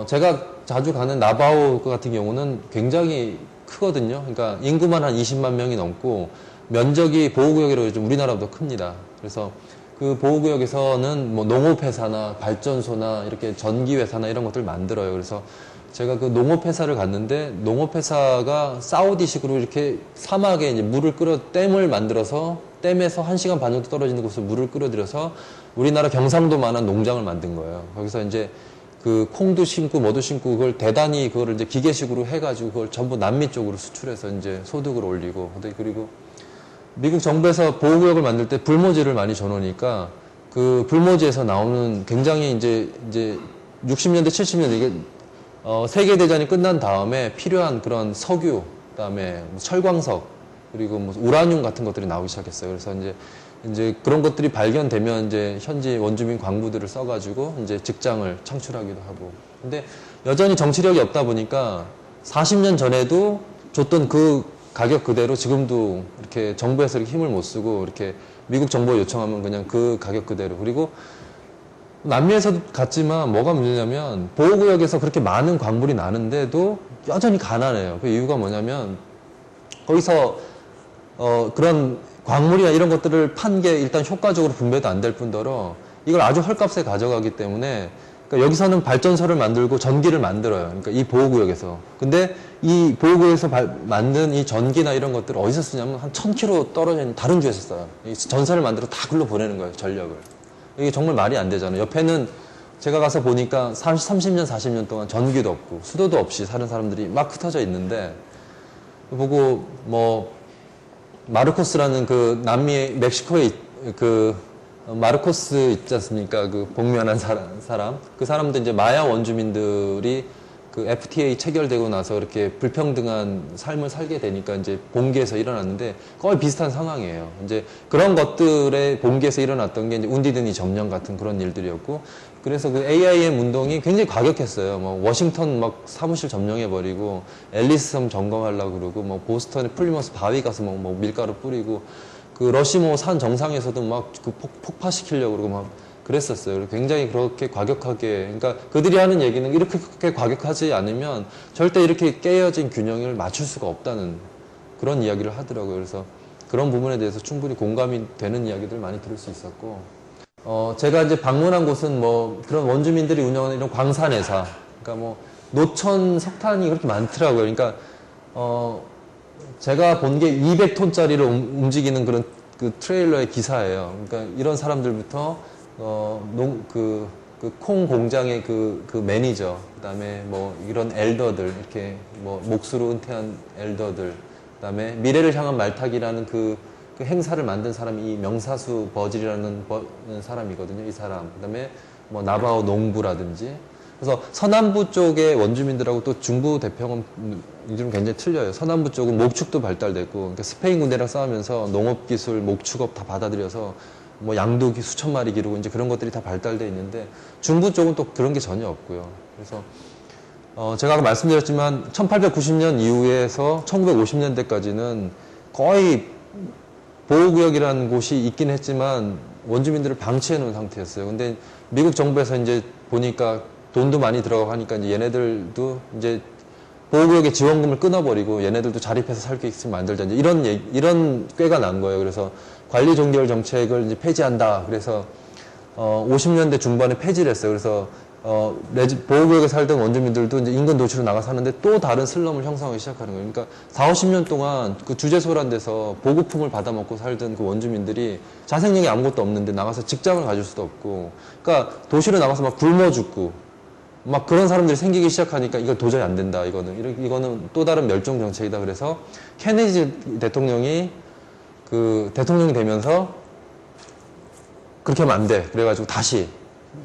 제가 자주 가는 나바오 같은 경우는 굉장히 크거든요. 그러니까 인구만 한 20만 명이 넘고 면적이 보호구역이라고 요즘 우리나라보다 큽니다. 그래서 그 보호구역에서는 뭐 농업회사나 발전소나 이렇게 전기회사나 이런 것들을 만들어요. 그래서 제가 그 농업회사를 갔는데 농업회사가 사우디식으로 이렇게 사막에 이제 댐을 만들어서 댐에서 1시간 반 정도 떨어지는 곳에서 물을 끌어들여서 우리나라 경상도만한 농장을 만든 거예요. 거기서 이제 그 콩도 심고 뭐도 심고 그걸 대단히 그거를 이제 기계식으로 해가지고 그걸 전부 남미 쪽으로 수출해서 이제 소득을 올리고, 그리고 미국 정부에서 보호구역을 만들 때 불모지를 많이 줘놓으니까 그 불모지에서 나오는 굉장히 이제 60년대, 70년대 이게 세계대전이 끝난 다음에 필요한 그런 석유, 그다음에 철광석, 그리고 뭐 우라늄 같은 것들이 나오기 시작했어요. 그래서 이제 그런 것들이 발견되면 이제 현지 원주민 광부들을 써가지고 이제 직장을 창출하기도 하고. 근데 여전히 정치력이 없다 보니까 40년 전에도 줬던 그 가격 그대로 지금도 이렇게 정부에서 이렇게 힘을 못 쓰고 이렇게 미국 정부에 요청하면 그냥 그 가격 그대로. 그리고 남미에서도 갔지만 뭐가 문제냐면 보호구역에서 그렇게 많은 광물이 나는데도 여전히 가난해요. 그 이유가 뭐냐면 거기서 그런 광물이나 이런 것들을 판 게 일단 효과적으로 분배도 안 될 뿐더러 이걸 아주 헐값에 가져가기 때문에 그러니까 여기서는 발전소를 만들고 전기를 만들어요. 그러니까 이 보호구역에서. 근데 이 보호구역에서 만든 이 전기나 이런 것들을 어디서 쓰냐면 한 1000km 떨어져 있는 다른 주에서 써요. 이 전선을 만들어 다 글로 보내는 거예요. 전력을. 이게 정말 말이 안 되잖아요. 옆에는 제가 가서 보니까 30년, 40년 동안 전기도 없고 수도도 없이 사는 사람들이 막 흩어져 있는데 보고 뭐 마르코스라는 그 남미 멕시코에 그 마르코스 있지 않습니까? 그 복면한 사람. 그 사람도 이제 마야 원주민들이 그 FTA 체결되고 나서 이렇게 불평등한 삶을 살게 되니까 이제 봉기에서 일어났는데 거의 비슷한 상황이에요. 이제 그런 것들의 봉기에서 일어났던 게 이제 운디드니 점령 같은 그런 일들이었고 그래서 그 AIM 운동이 굉장히 과격했어요. 뭐 워싱턴 막 사무실 점령해버리고 앨리스 섬 점검하려고 그러고 뭐 보스턴의 플리머스 바위 가서 뭐 밀가루 뿌리고 그 러시모 산 정상에서도 막 그 폭파시키려고 그러고 막 그랬었어요. 굉장히 그렇게 과격하게, 그러니까 그들이 하는 얘기는 이렇게 과격하지 않으면 절대 이렇게 깨어진 균형을 맞출 수가 없다는 그런 이야기를 하더라고요. 그래서 그런 부분에 대해서 충분히 공감이 되는 이야기들 많이 들을 수 있었고, 제가 이제 방문한 곳은 뭐 그런 원주민들이 운영하는 이런 광산회사, 그러니까 뭐 노천 석탄이 그렇게 많더라고요. 그러니까 제가 본 게 200톤짜리를 움직이는 그런 그 트레일러의 기사예요. 그러니까 이런 사람들부터 콩 공장의 그 매니저, 그 다음에 뭐 이런 엘더들, 이렇게 뭐 몫으로 은퇴한 엘더들, 그 다음에 미래를 향한 말타기라는 그 행사를 만든 사람이 이 명사수 버질이라는 사람이거든요. 이 사람. 그 다음에 뭐 나바오 농부라든지. 그래서 서남부 쪽의 원주민들하고 또 중부 대평원 좀 굉장히 틀려요. 서남부 쪽은 목축도 발달됐고, 그러니까 스페인 군대랑 싸우면서 농업기술, 목축업 다 받아들여서 뭐 양도 수천 마리 기르고 이제 그런 것들이 다 발달돼 있는데 중부 쪽은 또 그런 게 전혀 없고요. 그래서 제가 아까 말씀드렸지만 1890년 이후에서 1950년대까지는 거의 보호구역이라는 곳이 있긴 했지만 원주민들을 방치해 놓은 상태였어요. 근데 미국 정부에서 이제 보니까 돈도 많이 들어가고 하니까 이제 얘네들도 이제 보호구역의 지원금을 끊어버리고 얘네들도 자립해서 살 수 있으면 만들자. 이제 이런 꾀가 난 거예요. 그래서 관리 종결 정책을 이제 폐지한다. 그래서 50년대 중반에 폐지를 했어요. 그래서 보호구역에 살던 원주민들도 이제 인근 도시로 나가 사는데 또 다른 슬럼을 형성하기 시작하는 거예요. 그러니까 40, 50년 동안 그 주재소란 데서 보급품을 받아먹고 살던 그 원주민들이 자생력이 아무것도 없는데 나가서 직장을 가질 수도 없고, 그러니까 도시로 나가서 막 굶어 죽고 막 그런 사람들이 생기기 시작하니까 이거 도저히 안 된다. 이거는 또 다른 멸종 정책이다. 그래서 케네디 대통령이 그 대통령이 되면서 그렇게 하면 안 돼. 그래가지고 다시.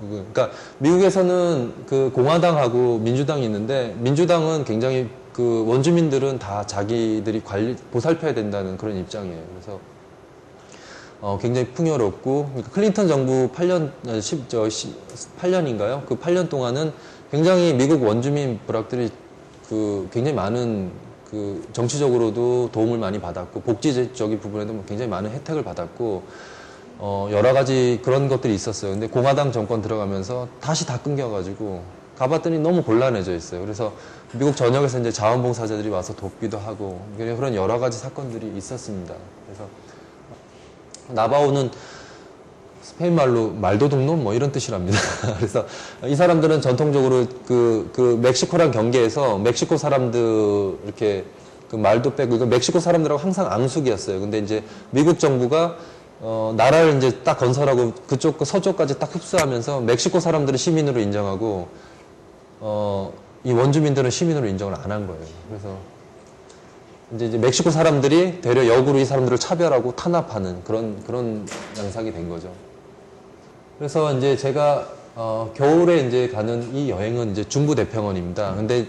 그러니까 미국에서는 그 공화당하고 민주당이 있는데 민주당은 굉장히 그 원주민들은 다 자기들이 보살펴야 된다는 그런 입장이에요. 그래서 굉장히 풍요롭고, 그러니까 클린턴 정부 8년인가요? 그 8년 동안은 굉장히 미국 원주민 부락들이 그 굉장히 많은 그 정치적으로도 도움을 많이 받았고, 복지적인 부분에도 굉장히 많은 혜택을 받았고, 여러 가지 그런 것들이 있었어요. 근데 공화당 정권 들어가면서 다시 다 끊겨가지고 가봤더니 너무 곤란해져 있어요. 그래서 미국 전역에서 이제 자원봉사자들이 와서 돕기도 하고, 그런 여러 가지 사건들이 있었습니다. 그래서 나바오는 스페인 말로 말도둑놈 뭐 이런 뜻이랍니다. 그래서 이 사람들은 전통적으로 그 멕시코랑 경계에서 멕시코 사람들 이렇게 그 말도 빼고, 이거 멕시코 사람들하고 항상 앙숙이었어요. 근데 이제 미국 정부가 나라를 이제 딱 건설하고 그쪽 서쪽까지 딱 흡수하면서 멕시코 사람들을 시민으로 인정하고 이 원주민들은 시민으로 인정을 안 한 거예요. 그래서 이제 멕시코 사람들이 되려 역으로 이 사람들을 차별하고 탄압하는 그런 양상이 된 거죠. 그래서 이제 제가 겨울에 이제 가는 이 여행은 이제 중부 대평원입니다. 근데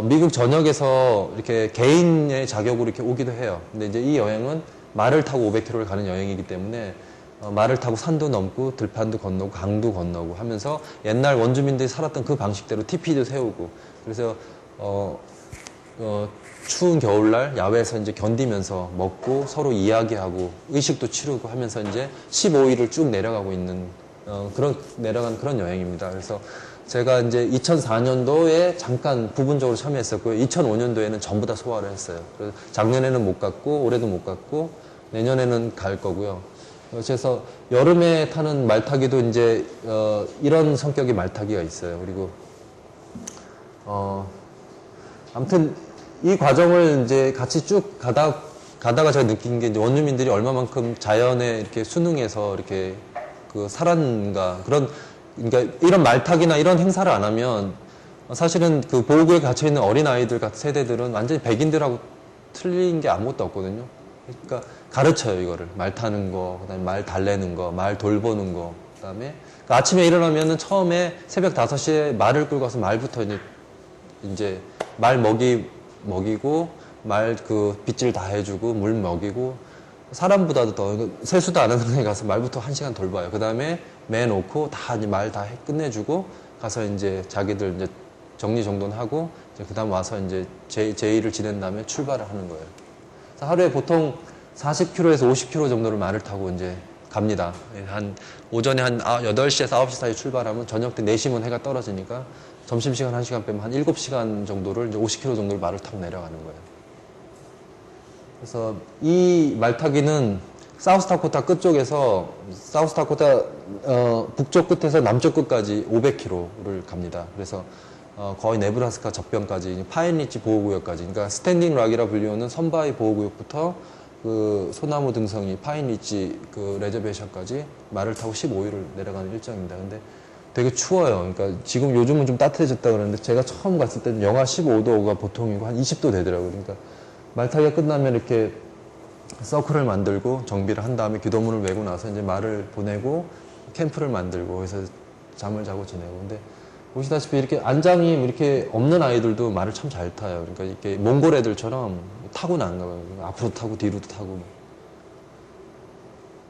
미국 전역에서 이렇게 개인의 자격으로 이렇게 오기도 해요. 근데 이제 이 여행은 말을 타고 500km를 가는 여행이기 때문에 말을 타고 산도 넘고 들판도 건너고 강도 건너고 하면서 옛날 원주민들이 살았던 그 방식대로 티피도 세우고, 그래서 추운 겨울날 야외에서 이제 견디면서 먹고 서로 이야기하고 의식도 치르고 하면서 이제 15일을 쭉 내려가고 있는 내려간 그런 여행입니다. 그래서 제가 이제 2004년도에 잠깐 부분적으로 참여했었고요. 2005년도에는 전부 다 소화를 했어요. 그래서 작년에는 못 갔고, 올해도 못 갔고, 내년에는 갈 거고요. 그래서 여름에 타는 말타기도 이제, 이런 성격의 말타기가 있어요. 그리고, 아무튼 이 과정을 이제 같이 쭉 가다가 제가 느낀 게 이제 원주민들이 얼마만큼 자연에 이렇게 순응해서 이렇게 그 살았는가. 그러니까 이런 말타기나 이런 행사를 안 하면 사실은 그 보호구역에 갇혀있는 어린아이들 같은 세대들은 완전히 백인들하고 틀린 게 아무것도 없거든요. 그러니까 가르쳐요, 이거를. 말 타는 거, 그 다음에 말 달래는 거, 말 돌보는 거, 그 다음에 그러니까 아침에 일어나면은 처음에 새벽 5시에 말을 끌고 가서 말부터 이제 말 먹이고, 말 그 빗질 다 해주고, 물 먹이고, 사람보다도 더 세수도 안 하는 데 가서 말부터 1시간 돌봐요. 그 다음에 매 놓고 다 말 다 끝내주고 가서 이제 자기들 이제 정리정돈하고 그 다음 와서 이제 제 일을 지낸 다음에 출발을 하는 거예요. 그래서 하루에 보통 40km에서 50km 정도를 말을 타고 이제 갑니다. 오전에 한 8시에서 9시 사이 출발하면 저녁 때 4시면 해가 떨어지니까 점심시간 1시간 빼면 한 7시간 정도를 이제 50km 정도를 말을 타고 내려가는 거예요. 그래서 이 말타기는 사우스다코타 끝쪽에서 사우스다코타 북쪽 끝에서 남쪽 끝까지 500km를 갑니다. 그래서 거의 네브라스카 접경까지 파인리치 보호구역까지, 그러니까 스탠딩 락이라 불리우는 선바위 보호구역부터 그 소나무 등성이 파인리치 그 레저베이션까지 말을 타고 15일을 내려가는 일정입니다. 근데 되게 추워요. 그러니까 지금 요즘은 좀 따뜻해졌다 그러는데 제가 처음 갔을 때는 영하 15도가 보통이고 한 20도 되더라고요. 그러니까 말타기가 끝나면 이렇게 서클을 만들고 정비를 한 다음에 기도문을 메고 나서 이제 말을 보내고 캠프를 만들고 해서 잠을 자고 지내고. 근데 보시다시피 이렇게 안장이 이렇게 없는 아이들도 말을 참 잘 타요. 그러니까 이렇게 몽골 애들처럼 타고난가 봐요. 앞으로 타고 뒤로도 타고.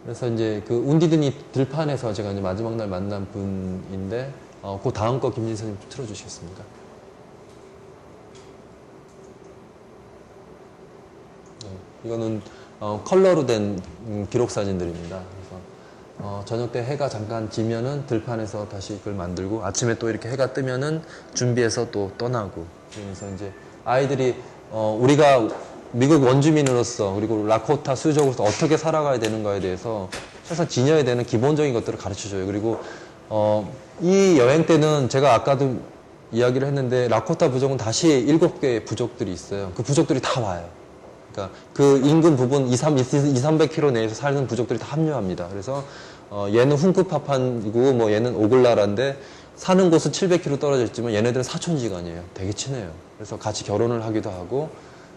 그래서 이제 그 운디드니 들판에서 제가 이제 마지막 날 만난 분인데, 그 다음 거 김진선님 좀 틀어주시겠습니까? 네, 이거는 컬러로 된 기록 사진들입니다. 그래서 저녁 때 해가 잠깐 지면은 들판에서 다시 그걸 만들고, 아침에 또 이렇게 해가 뜨면은 준비해서 또 떠나고. 그러면서 이제 아이들이 우리가 미국 원주민으로서 그리고 라코타 수족으로서 어떻게 살아가야 되는가에 대해서 최소한 지녀야 되는 기본적인 것들을 가르쳐줘요. 그리고 이 여행 때는 제가 아까도 이야기를 했는데 라코타 부족은 다시 7개의 부족들이 있어요. 그 부족들이 다 와요. 그러니까 그 인근 부분 200-300km 내에서 사는 부족들이 다 합류합니다. 그래서 얘는 훈크파판이고 뭐 얘는 오글라라인데 사는 곳은 700km 떨어져 있지만 얘네들은 사촌지간이에요. 되게 친해요. 그래서 같이 결혼을 하기도 하고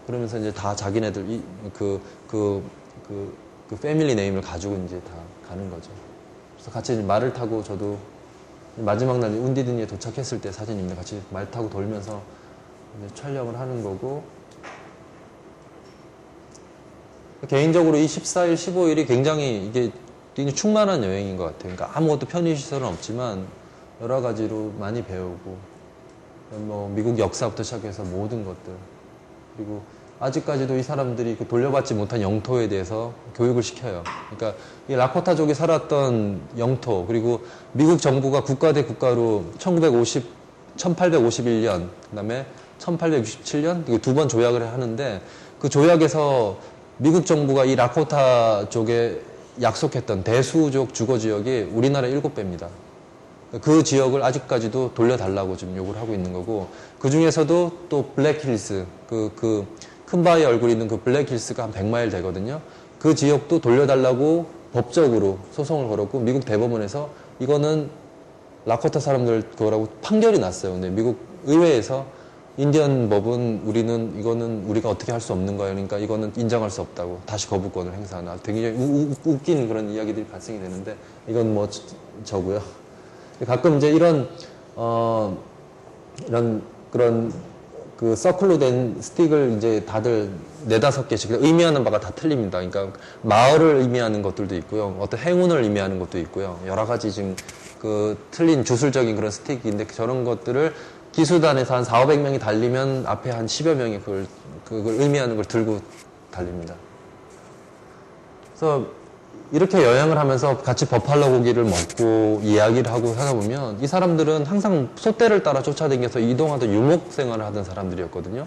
그러면서 이제 다 자기네들 패밀리 네임을 가지고 이제 다 가는 거죠. 그래서 같이 말을 타고 저도 마지막 날 운디드니에 도착했을 때 사진입니다. 같이 말 타고 돌면서 이제 촬영을 하는 거고. 개인적으로 이 14일, 15일이 굉장히 이게 충만한 여행인 것 같아요. 그러니까 아무것도 편의시설은 없지만 여러 가지로 많이 배우고, 뭐 미국 역사부터 시작해서 모든 것들, 그리고 아직까지도 이 사람들이 그 돌려받지 못한 영토에 대해서 교육을 시켜요. 그러니까 이 라코타족이 살았던 영토, 그리고 미국 정부가 국가 대 국가로 1851년, 그 다음에 1867년, 두 번 조약을 하는데 그 조약에서 미국 정부가 이 라코타 쪽에 약속했던 대수족 주거 지역이 우리나라 7배입니다. 그 지역을 아직까지도 돌려달라고 지금 요구를 하고 있는 거고, 그 중에서도 또 블랙힐스, 큰 바위 얼굴이 있는 그 블랙힐스가 한 100마일 되거든요. 그 지역도 돌려달라고 법적으로 소송을 걸었고, 미국 대법원에서 이거는 라코타 사람들 그거라고 판결이 났어요. 근데 미국 의회에서 인디언 법은 이거는 우리가 어떻게 할 수 없는 거예요. 그러니까 이거는 인정할 수 없다고 다시 거부권을 행사하나. 되게 웃긴 그런 이야기들이 발생이 되는데, 이건 뭐 저고요. 가끔 이제 이런 그런 그 서클로 된 스틱을 이제 다들 4-5개씩 의미하는 바가 다 틀립니다. 그러니까 마을을 의미하는 것들도 있고요. 어떤 행운을 의미하는 것도 있고요. 여러 가지 지금 그 틀린 주술적인 그런 스틱인데, 저런 것들을 기수단에서 한 400-500명이 달리면 앞에 한 10여 명이 그걸 의미하는 걸 들고 달립니다. 그래서 이렇게 여행을 하면서 같이 버팔로 고기를 먹고 이야기를 하고 하다 보면 이 사람들은 항상 소떼를 따라 쫓아다녀서 이동하던 유목 생활을 하던 사람들이었거든요.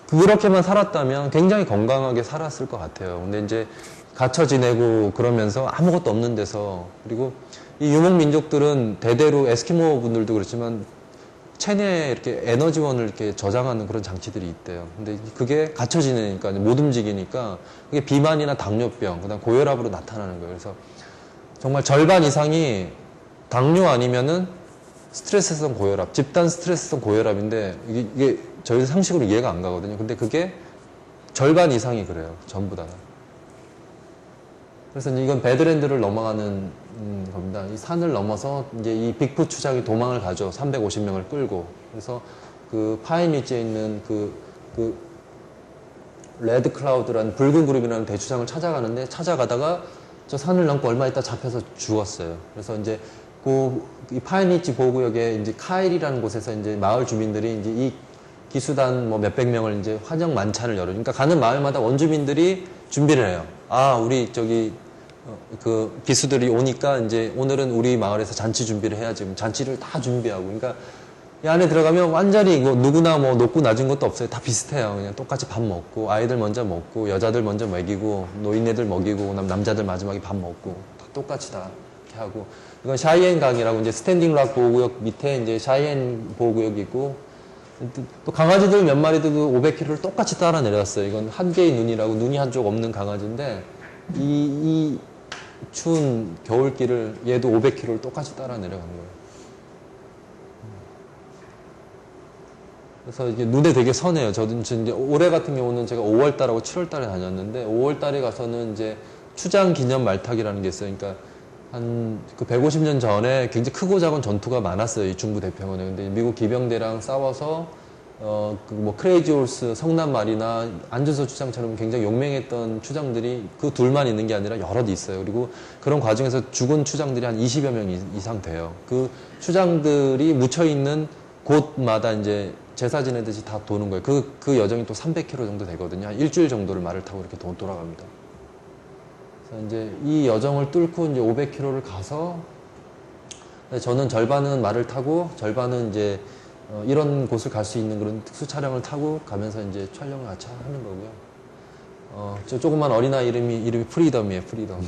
그렇게만 살았다면 굉장히 건강하게 살았을 것 같아요. 근데 이제 갇혀 지내고 그러면서 아무것도 없는 데서, 그리고 이 유목 민족들은 대대로 에스키모 분들도 그렇지만 체내에 이렇게 에너지원을 이렇게 저장하는 그런 장치들이 있대요. 근데 그게 갇혀 지내니까 못 움직이니까 그게 비만이나 당뇨병, 그다음 고혈압으로 나타나는 거예요. 그래서 정말 절반 이상이 당뇨 아니면은 스트레스성 고혈압, 집단 스트레스성 고혈압인데 이게 저희 상식으로 이해가 안 가거든요. 근데 그게 절반 이상이 그래요. 전부 다. 그래서 이건 배드랜드를 넘어가는 겁니다. 이 산을 넘어서 이제 이 빅풋 추장이 도망을 가죠. 350명을 끌고. 그래서 그 파인 리지에 있는 그 레드 클라우드라는 붉은 구름이라는 대추장을 찾아가는데, 찾아가다가 저 산을 넘고 얼마 있다 잡혀서 죽었어요. 그래서 이제 이 파인 리지 보호구역에 이제 카일이라는 곳에서 이제 마을 주민들이 이제 이 기수단 뭐 몇백 명을 이제 환영 만찬을 열어요. 그러니까 가는 마을마다 원주민들이 준비를 해요. 아, 우리 저기 그 기수들이 오니까 이제 오늘은 우리 마을에서 잔치 준비를 해야지. 잔치를 다 준비하고. 그러니까 이 안에 들어가면 완전히 뭐 누구나 뭐 높고 낮은 것도 없어요. 다 비슷해요. 그냥 똑같이 밥 먹고, 아이들 먼저 먹고, 여자들 먼저 먹이고, 노인네들 먹이고, 남자들 마지막에 밥 먹고, 다 똑같이 다 이렇게 하고. 이건 샤이엔 강이라고 이제 스탠딩 락 보호구역 밑에 이제 샤이엔 보호구역이 있고, 또 강아지들 몇 마리도 500km를 똑같이 따라 내려왔어요. 이건 한 개의 눈이라고, 눈이 한쪽 없는 강아지인데 이 추운 겨울길을 얘도 500km를 똑같이 따라 내려간 거예요. 그래서 이게 눈에 되게 선해요. 저도 이제 올해 같은 경우는 제가 5월달하고 7월달에 다녔는데, 5월달에 가서는 이제 추장 기념 말타기라는 게 있어요. 그러니까 한 그 150년 전에 굉장히 크고 작은 전투가 많았어요. 이 중부 대평원에. 근데 미국 기병대랑 싸워서 그 뭐 크레이지 홀스, 성남 말이나 안준서 추장처럼 굉장히 용맹했던 추장들이 그 둘만 있는 게 아니라 여럿 있어요. 그리고 그런 과정에서 죽은 추장들이 한 20여 명 이상 돼요. 그 추장들이 묻혀 있는 곳마다 이제 제사 지내듯이 다 도는 거예요. 그 여정이 또 300km 정도 되거든요. 한 일주일 정도를 말을 타고 이렇게 돌아갑니다. 그래서 이제 이 여정을 뚫고 이제 500km를 가서, 저는 절반은 말을 타고 절반은 이제 이런 곳을 갈 수 있는 그런 특수 차량을 타고 가면서 이제 촬영을 같이 하는 거고요. 저 조그만 어린아이 이름이 프리덤이에요. 프리덤.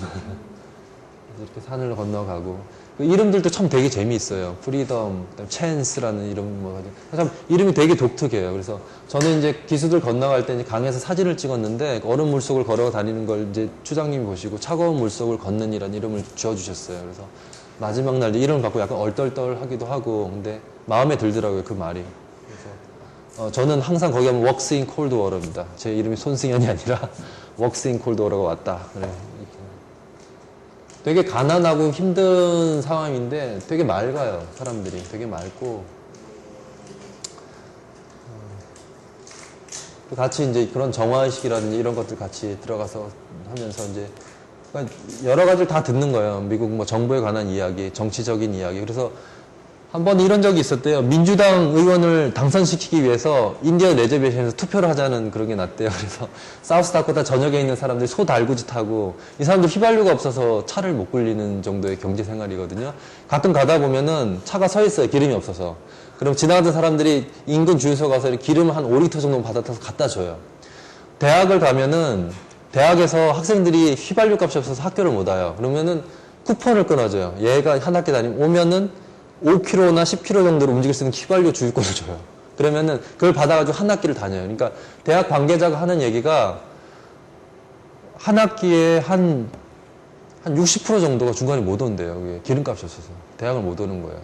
이렇게 산을 건너가고, 그 이름들도 참 되게 재미있어요. 프리덤, 그다음 찬스라는 이름 뭐 참 이름이 되게 독특해요. 그래서 저는 이제 기수들 건너갈 때 이제 강에서 사진을 찍었는데, 얼음 물속을 걸어 다니는 걸 이제 추장님이 보시고 차가운 물속을 걷는이라는 이름을 지어주셨어요. 그래서 마지막 날 이름을 갖고 약간 얼떨떨하기도 하고, 근데 마음에 들더라고요, 그 말이. 그래서 저는 항상 거기 하면 Walks in Cold Water입니다. 제 이름이 손승현이 아니라 Walks in Cold Water가 왔다. 그래. 되게 가난하고 힘든 상황인데 되게 맑아요. 사람들이 되게 맑고, 같이 이제 그런 정화의식이라든지 이런 것들 같이 들어가서 하면서 이제 여러 가지를 다 듣는 거예요. 미국 뭐 정부에 관한 이야기, 정치적인 이야기. 그래서 한번 이런 적이 있었대요. 민주당 의원을 당선시키기 위해서 인디언 레저베이션에서 투표를 하자는 그런 게 났대요. 그래서 사우스다코타 전역에 있는 사람들이 소 달구지 타고, 이 사람들 휘발유가 없어서 차를 못 굴리는 정도의 경제 생활이거든요. 가끔 가다 보면은 차가 서 있어요. 기름이 없어서. 그럼 지나가던 사람들이 인근 주유소 가서 기름을 한 5리터 정도 받아타서 갖다 줘요. 대학을 가면은 대학에서 학생들이 휘발유 값이 없어서 학교를 못 와요. 그러면은 쿠폰을 끊어줘요. 얘가 한 학기 다니면 오면은 5km나 10km 정도로 움직일 수 있는 휘발유 주유권을 줘요. 그러면은 그걸 받아가지고 한 학기를 다녀요. 그러니까 대학 관계자가 하는 얘기가 한 학기에 한 60% 정도가 중간에 못 온대요. 그게 기름값이 없어서. 대학을 못 오는 거예요.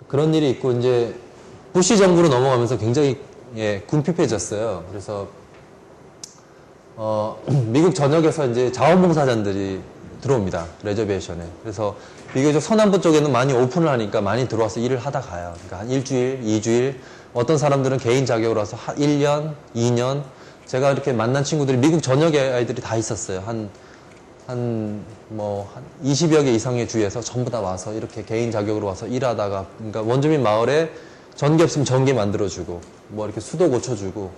그런 일이 있고, 이제 부시 정부로 넘어가면서 굉장히 궁핍해졌어요. 그래서 미국 전역에서 이제 자원봉사자들이 들어옵니다. 레저베이션에. 그래서 비교적 서남부 쪽에는 많이 오픈을 하니까 많이 들어와서 일을 하다 가요. 그러니까 한 일주일, 2주일. 어떤 사람들은 개인 자격으로 와서 1년, 2년. 제가 이렇게 만난 친구들이 미국 전역의 아이들이 다 있었어요. 한 20여 개 이상의 주에서 전부 다 와서 이렇게 개인 자격으로 와서 일하다가, 그러니까 원주민 마을에 전기 없으면 전기 만들어주고, 뭐 이렇게 수도 고쳐주고,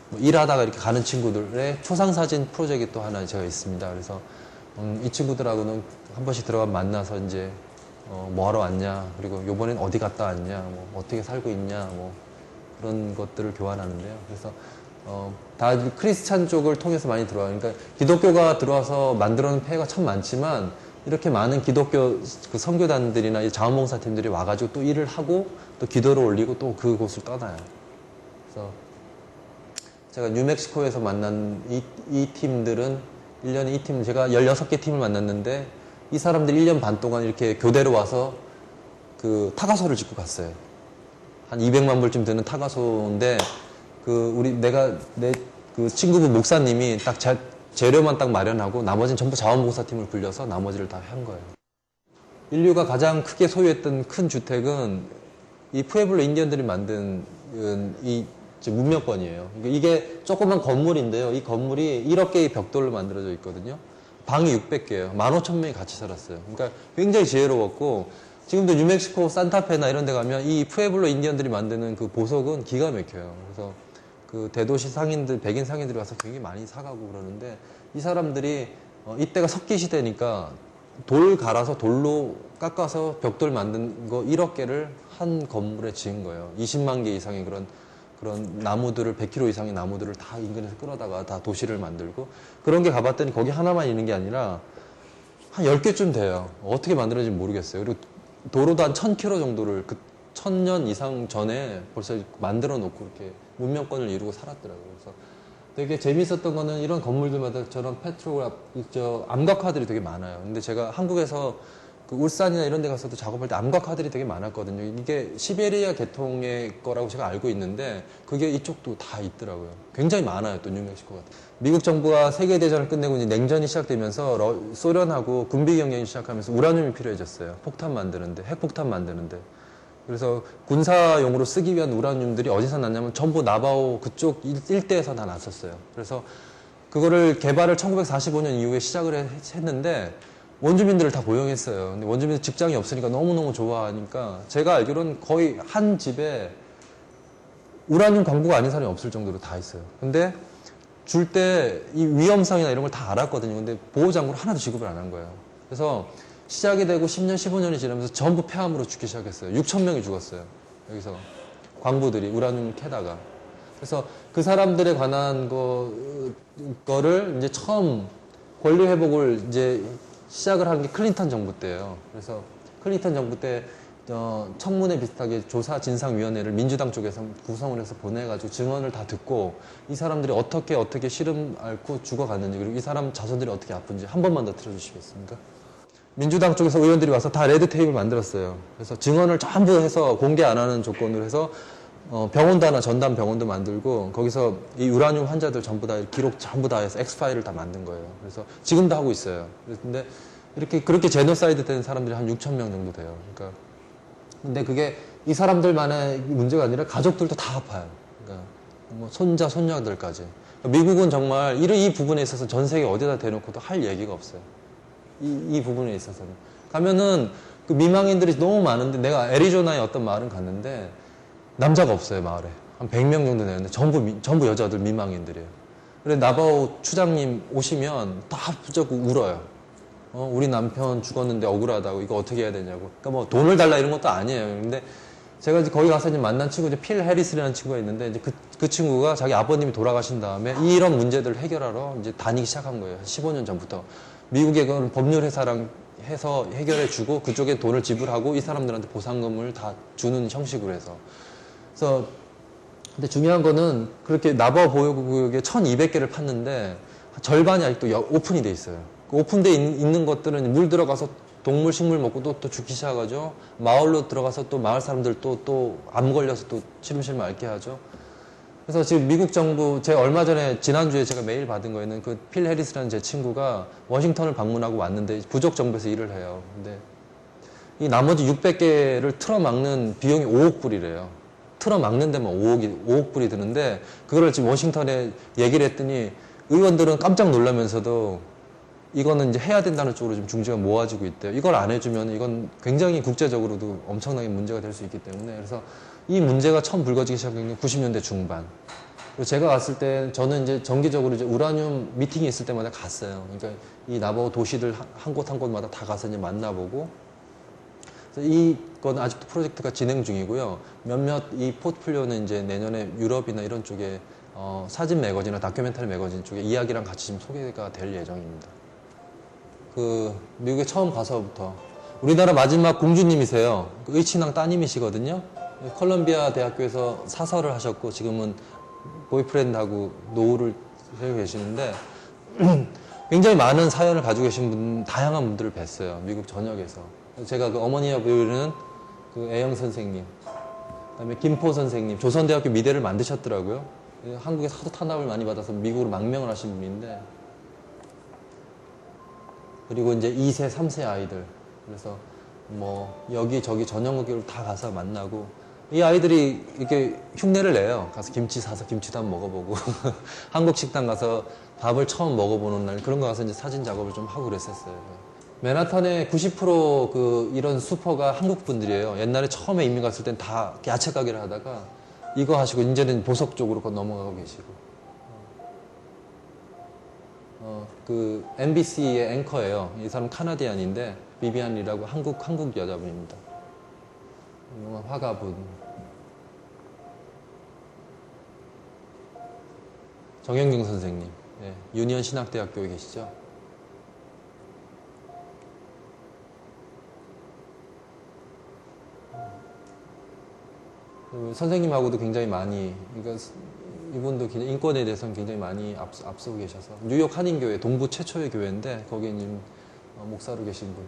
뭐 일하다가 이렇게 가는 친구들의 초상사진 프로젝트 또 하나 제가 있습니다. 그래서 이 친구들하고는 한 번씩 들어가 만나서 이제 뭐 하러 왔냐, 그리고 요번엔 어디 갔다 왔냐, 뭐 어떻게 살고 있냐, 뭐 그런 것들을 교환하는데요. 그래서 다 크리스찬 쪽을 통해서 많이 들어와요. 그러니까 기독교가 들어와서 만들어놓은 폐해가 참 많지만 이렇게 많은 기독교 그 선교단들이나 자원봉사팀들이 와가지고 또 일을 하고 또 기도를 올리고 또 그곳을 떠나요. 그래서 제가 뉴멕시코에서 만난 이 팀들은 1년에 이 팀, 제가 16개 팀을 만났는데 이 사람들이 1년 반 동안 이렇게 교대로 와서 그 타가소를 짓고 갔어요. 한 200만 불쯤 드는 타가소인데 내 그 친구분 목사님이 딱 재료만 딱 마련하고 나머지는 전부 자원봉사팀을 불려서 나머지를 다 한 거예요. 인류가 가장 크게 소유했던 큰 주택은 이 푸에블로 인디언들이 만든 이 문명권이에요. 이게 조그만 건물인데요. 이 건물이 1억 개의 벽돌로 만들어져 있거든요. 방이 600개예요. 15,000명이 같이 살았어요. 그러니까 굉장히 지혜로웠고 지금도 뉴멕시코 산타페나 이런 데 가면 이 푸에블로 인디언들이 만드는 그 보석은 기가 막혀요. 그래서 그 대도시 상인들, 백인 상인들이 와서 굉장히 많이 사가고 그러는데 이 사람들이 이때가 석기 시대니까 돌 갈아서 돌로 깎아서 벽돌 만든 거 1억 개를 한 건물에 지은 거예요. 20만 개 이상의 그런 나무들을 100kg 이상의 나무들을 다 인근에서 끌어다가 다 도시를 만들고 그런 게 가봤더니 거기 하나만 있는 게 아니라 한 10개쯤 돼요. 어떻게 만들어진지 모르겠어요. 그리고 도로도 한 1000km 정도를 1000년 이상 전에 벌써 만들어 놓고 이렇게 문명권을 이루고 살았더라고요. 그래서 되게 재밌었던 거는 이런 건물들마다 저런 암각화들이 되게 많아요. 근데 제가 한국에서 그 울산이나 이런 데 가서도 작업할 때 암각화들이 되게 많았거든요. 이게 시베리아 계통의 거라고 제가 알고 있는데 그게 이쪽도 다 있더라고요. 굉장히 많아요. 또 뉴멕시코가. 미국 정부가 세계대전을 끝내고 이제 냉전이 시작되면서 소련하고 군비 경쟁이 시작하면서 우라늄이 필요해졌어요. 폭탄 만드는데, 핵폭탄 만드는데. 그래서 군사용으로 쓰기 위한 우라늄들이 어디서 났냐면 전부 나바오 그쪽 일대에서 다 났었어요. 그래서 그거를 개발을 1945년 이후에 시작을 했는데 원주민들을 다 고용했어요. 근데 원주민들 직장이 없으니까 너무너무 좋아하니까 제가 알기로는 거의 한 집에 우라늄 광부가 아닌 사람이 없을 정도로 다 있어요. 근데 줄 때 이 위험성이나 이런 걸 다 알았거든요. 근데 보호장구를 하나도 지급을 안 한 거예요. 그래서 시작이 되고 10년, 15년이 지나면서 전부 폐암으로 죽기 시작했어요. 6,000명이 죽었어요. 여기서 광부들이 우라늄 캐다가. 그래서 그 사람들에 관한 거를 이제 처음 권리 회복을 이제 시작을 한 게 클린턴 정부 때예요. 그래서 클린턴 정부 때 청문회 비슷하게 조사 진상위원회를 민주당 쪽에서 구성을 해서 보내가지고 증언을 다 듣고 이 사람들이 어떻게 시름 앓고 죽어갔는지 그리고 이 사람 자손들이 어떻게 아픈지 한 번만 더 들어주시겠습니까? 민주당 쪽에서 의원들이 와서 다 레드 테이블 만들었어요. 그래서 증언을 전부 해서 공개 안 하는 조건으로 해서 병원도 하나 전담 병원도 만들고 거기서 이 우라늄 환자들 전부 다 기록 전부 다 해서 엑스파일을 다 만든 거예요. 그래서 지금도 하고 있어요. 근데 그렇게 제노사이드 된 사람들이 한 6,000명 정도 돼요. 그러니까 근데 그게 이 사람들만의 문제가 아니라 가족들도 다 아파요. 그러니까 뭐 손자 손녀들까지. 미국은 정말 이 부분에 있어서 전 세계 어디다 대놓고도 할 얘기가 없어요. 이 부분에 있어서는. 가면은 그 미망인들이 너무 많은데 내가 애리조나의 어떤 마을은 갔는데 남자가 없어요, 마을에. 한 100명 정도 되는데 전부 여자들 미망인들이에요. 그래 나바오 추장님 오시면 다 붙잡고 울어요. 우리 남편 죽었는데 억울하다고 이거 어떻게 해야 되냐고. 그러니까 뭐 돈을 달라 이런 것도 아니에요. 근데 제가 이제 거기 가서 이제 만난 친구 이제 필 해리스라는 친구가 있는데 이제 그 친구가 자기 아버님이 돌아가신 다음에 이런 문제들을 해결하러 이제 다니기 시작한 거예요. 15년 전부터. 미국의 그런 법률 회사랑 해서 해결해 주고 그쪽에 돈을 지불하고 이 사람들한테 보상금을 다 주는 형식으로 해서. 그래서 근데 중요한 거는 그렇게 나바오 보호구역에 1200개를 팠는데 절반이 아직도 오픈이 돼 있어요. 그 오픈돼 있는 것들은 물 들어가서 동물 식물 먹고 또 죽기 시작하죠. 마을로 들어가서 또 마을 사람들 또 암 걸려서 또 시름시름 앓게 하죠. 그래서 지금 미국 정부, 제가 얼마 전에 지난주에 제가 메일 받은 거에는 그 필 해리스라는 제 친구가 워싱턴을 방문하고 왔는데 부족 정부에서 일을 해요. 근데 이 나머지 600개를 틀어막는 비용이 5억 불이래요. 틀어막는 데만 5억 불이 드는데 그거를 지금 워싱턴에 얘기를 했더니 의원들은 깜짝 놀라면서도 이거는 이제 해야 된다는 쪽으로 좀 중지가 모아지고 있대요. 이걸 안 해주면 이건 굉장히 국제적으로도 엄청나게 문제가 될 수 있기 때문에 그래서 이 문제가 처음 불거지기 시작한 게 90년대 중반. 그리고 제가 갔을 때 저는 이제 정기적으로 이제 우라늄 미팅이 있을 때마다 갔어요. 그러니까 이 나보 도시들 한 곳 한 곳마다 다 가서 이제 만나보고. 그래서 이건 아직도 프로젝트가 진행 중이고요. 몇몇 이 포트폴리오는 이제 내년에 유럽이나 이런 쪽에 사진 매거진이나 다큐멘터리 매거진 쪽에 이야기랑 같이 좀 소개가 될 예정입니다. 그 미국에 처음 가서부터 우리나라 마지막 공주님이세요. 그 의친왕 따님이시거든요. 컬럼비아 대학교에서 사설을 하셨고 지금은 보이프렌드하고 노후를 하고 계시는데 굉장히 많은 사연을 가지고 계신 분, 다양한 분들을 뵀어요. 미국 전역에서. 제가 그 어머니와 부르는 그 애영 선생님, 그다음에 김포 선생님, 조선대학교 미대를 만드셨더라고요. 한국에서 하도 탄압을 많이 받아서 미국으로 망명을 하신 분인데, 그리고 이제 2세, 3세 아이들. 그래서 뭐 여기저기 전형학교를 다 가서 만나고, 이 아이들이 이렇게 흉내를 내요. 가서 김치 사서 김치도 한번 먹어보고 한국 식당 가서 밥을 처음 먹어보는 날 그런 거 가서 이제 사진 작업을 좀 하고 그랬었어요. 맨하탄의 90% 이런 슈퍼가 한국 분들이에요. 옛날에 처음에 이민 갔을 땐 다 야채 가게를 하다가 이거 하시고 이제는 보석 쪽으로 넘어가고 계시고. 그 MBC의 앵커예요. 이 사람 카나디안인데 비비안이라고 한국 여자분입니다. 유명한 화가분. 정영경 선생님, 예, 유니언 신학대학교에 계시죠. 선생님하고도 굉장히 많이, 그러니까 이분도 인권에 대해서는 굉장히 많이 앞서고 계셔서 뉴욕 한인교회 동부 최초의 교회인데 거기에 목사로 계신 분.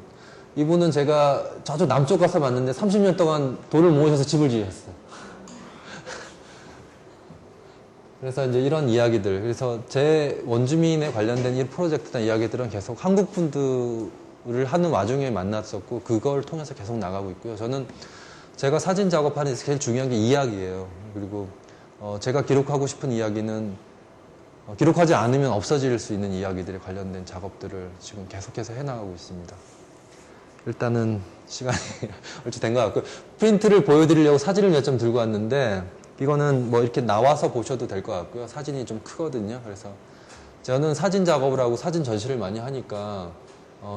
이분은 제가 저쪽 남쪽 가서 봤는데 30년 동안 돈을 모으셔서 집을 지으셨어요. 그래서 이제 이런 이야기들, 그래서 제 원주민에 관련된 이 프로젝트나 이야기들은 계속 한국 분들을 하는 와중에 만났었고 그걸 통해서 계속 나가고 있고요. 저는 제가 사진 작업하는 데서 제일 중요한 게 이야기예요. 그리고 제가 기록하고 싶은 이야기는 기록하지 않으면 없어질 수 있는 이야기들에 관련된 작업들을 지금 계속해서 해나가고 있습니다. 일단은 시간이 얼추 된 것 같고요. 프린트를 보여드리려고 사진을 몇 점 들고 왔는데 이거는 뭐 이렇게 나와서 보셔도 될 것 같고요. 사진이 좀 크거든요. 그래서 저는 사진 작업을 하고 사진 전시를 많이 하니까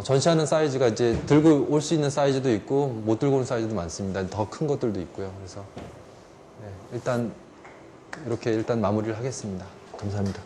전시하는 사이즈가 이제 들고 올 수 있는 사이즈도 있고 못 들고 오는 사이즈도 많습니다. 더 큰 것들도 있고요. 그래서 네, 일단 이렇게 마무리를 하겠습니다. 감사합니다.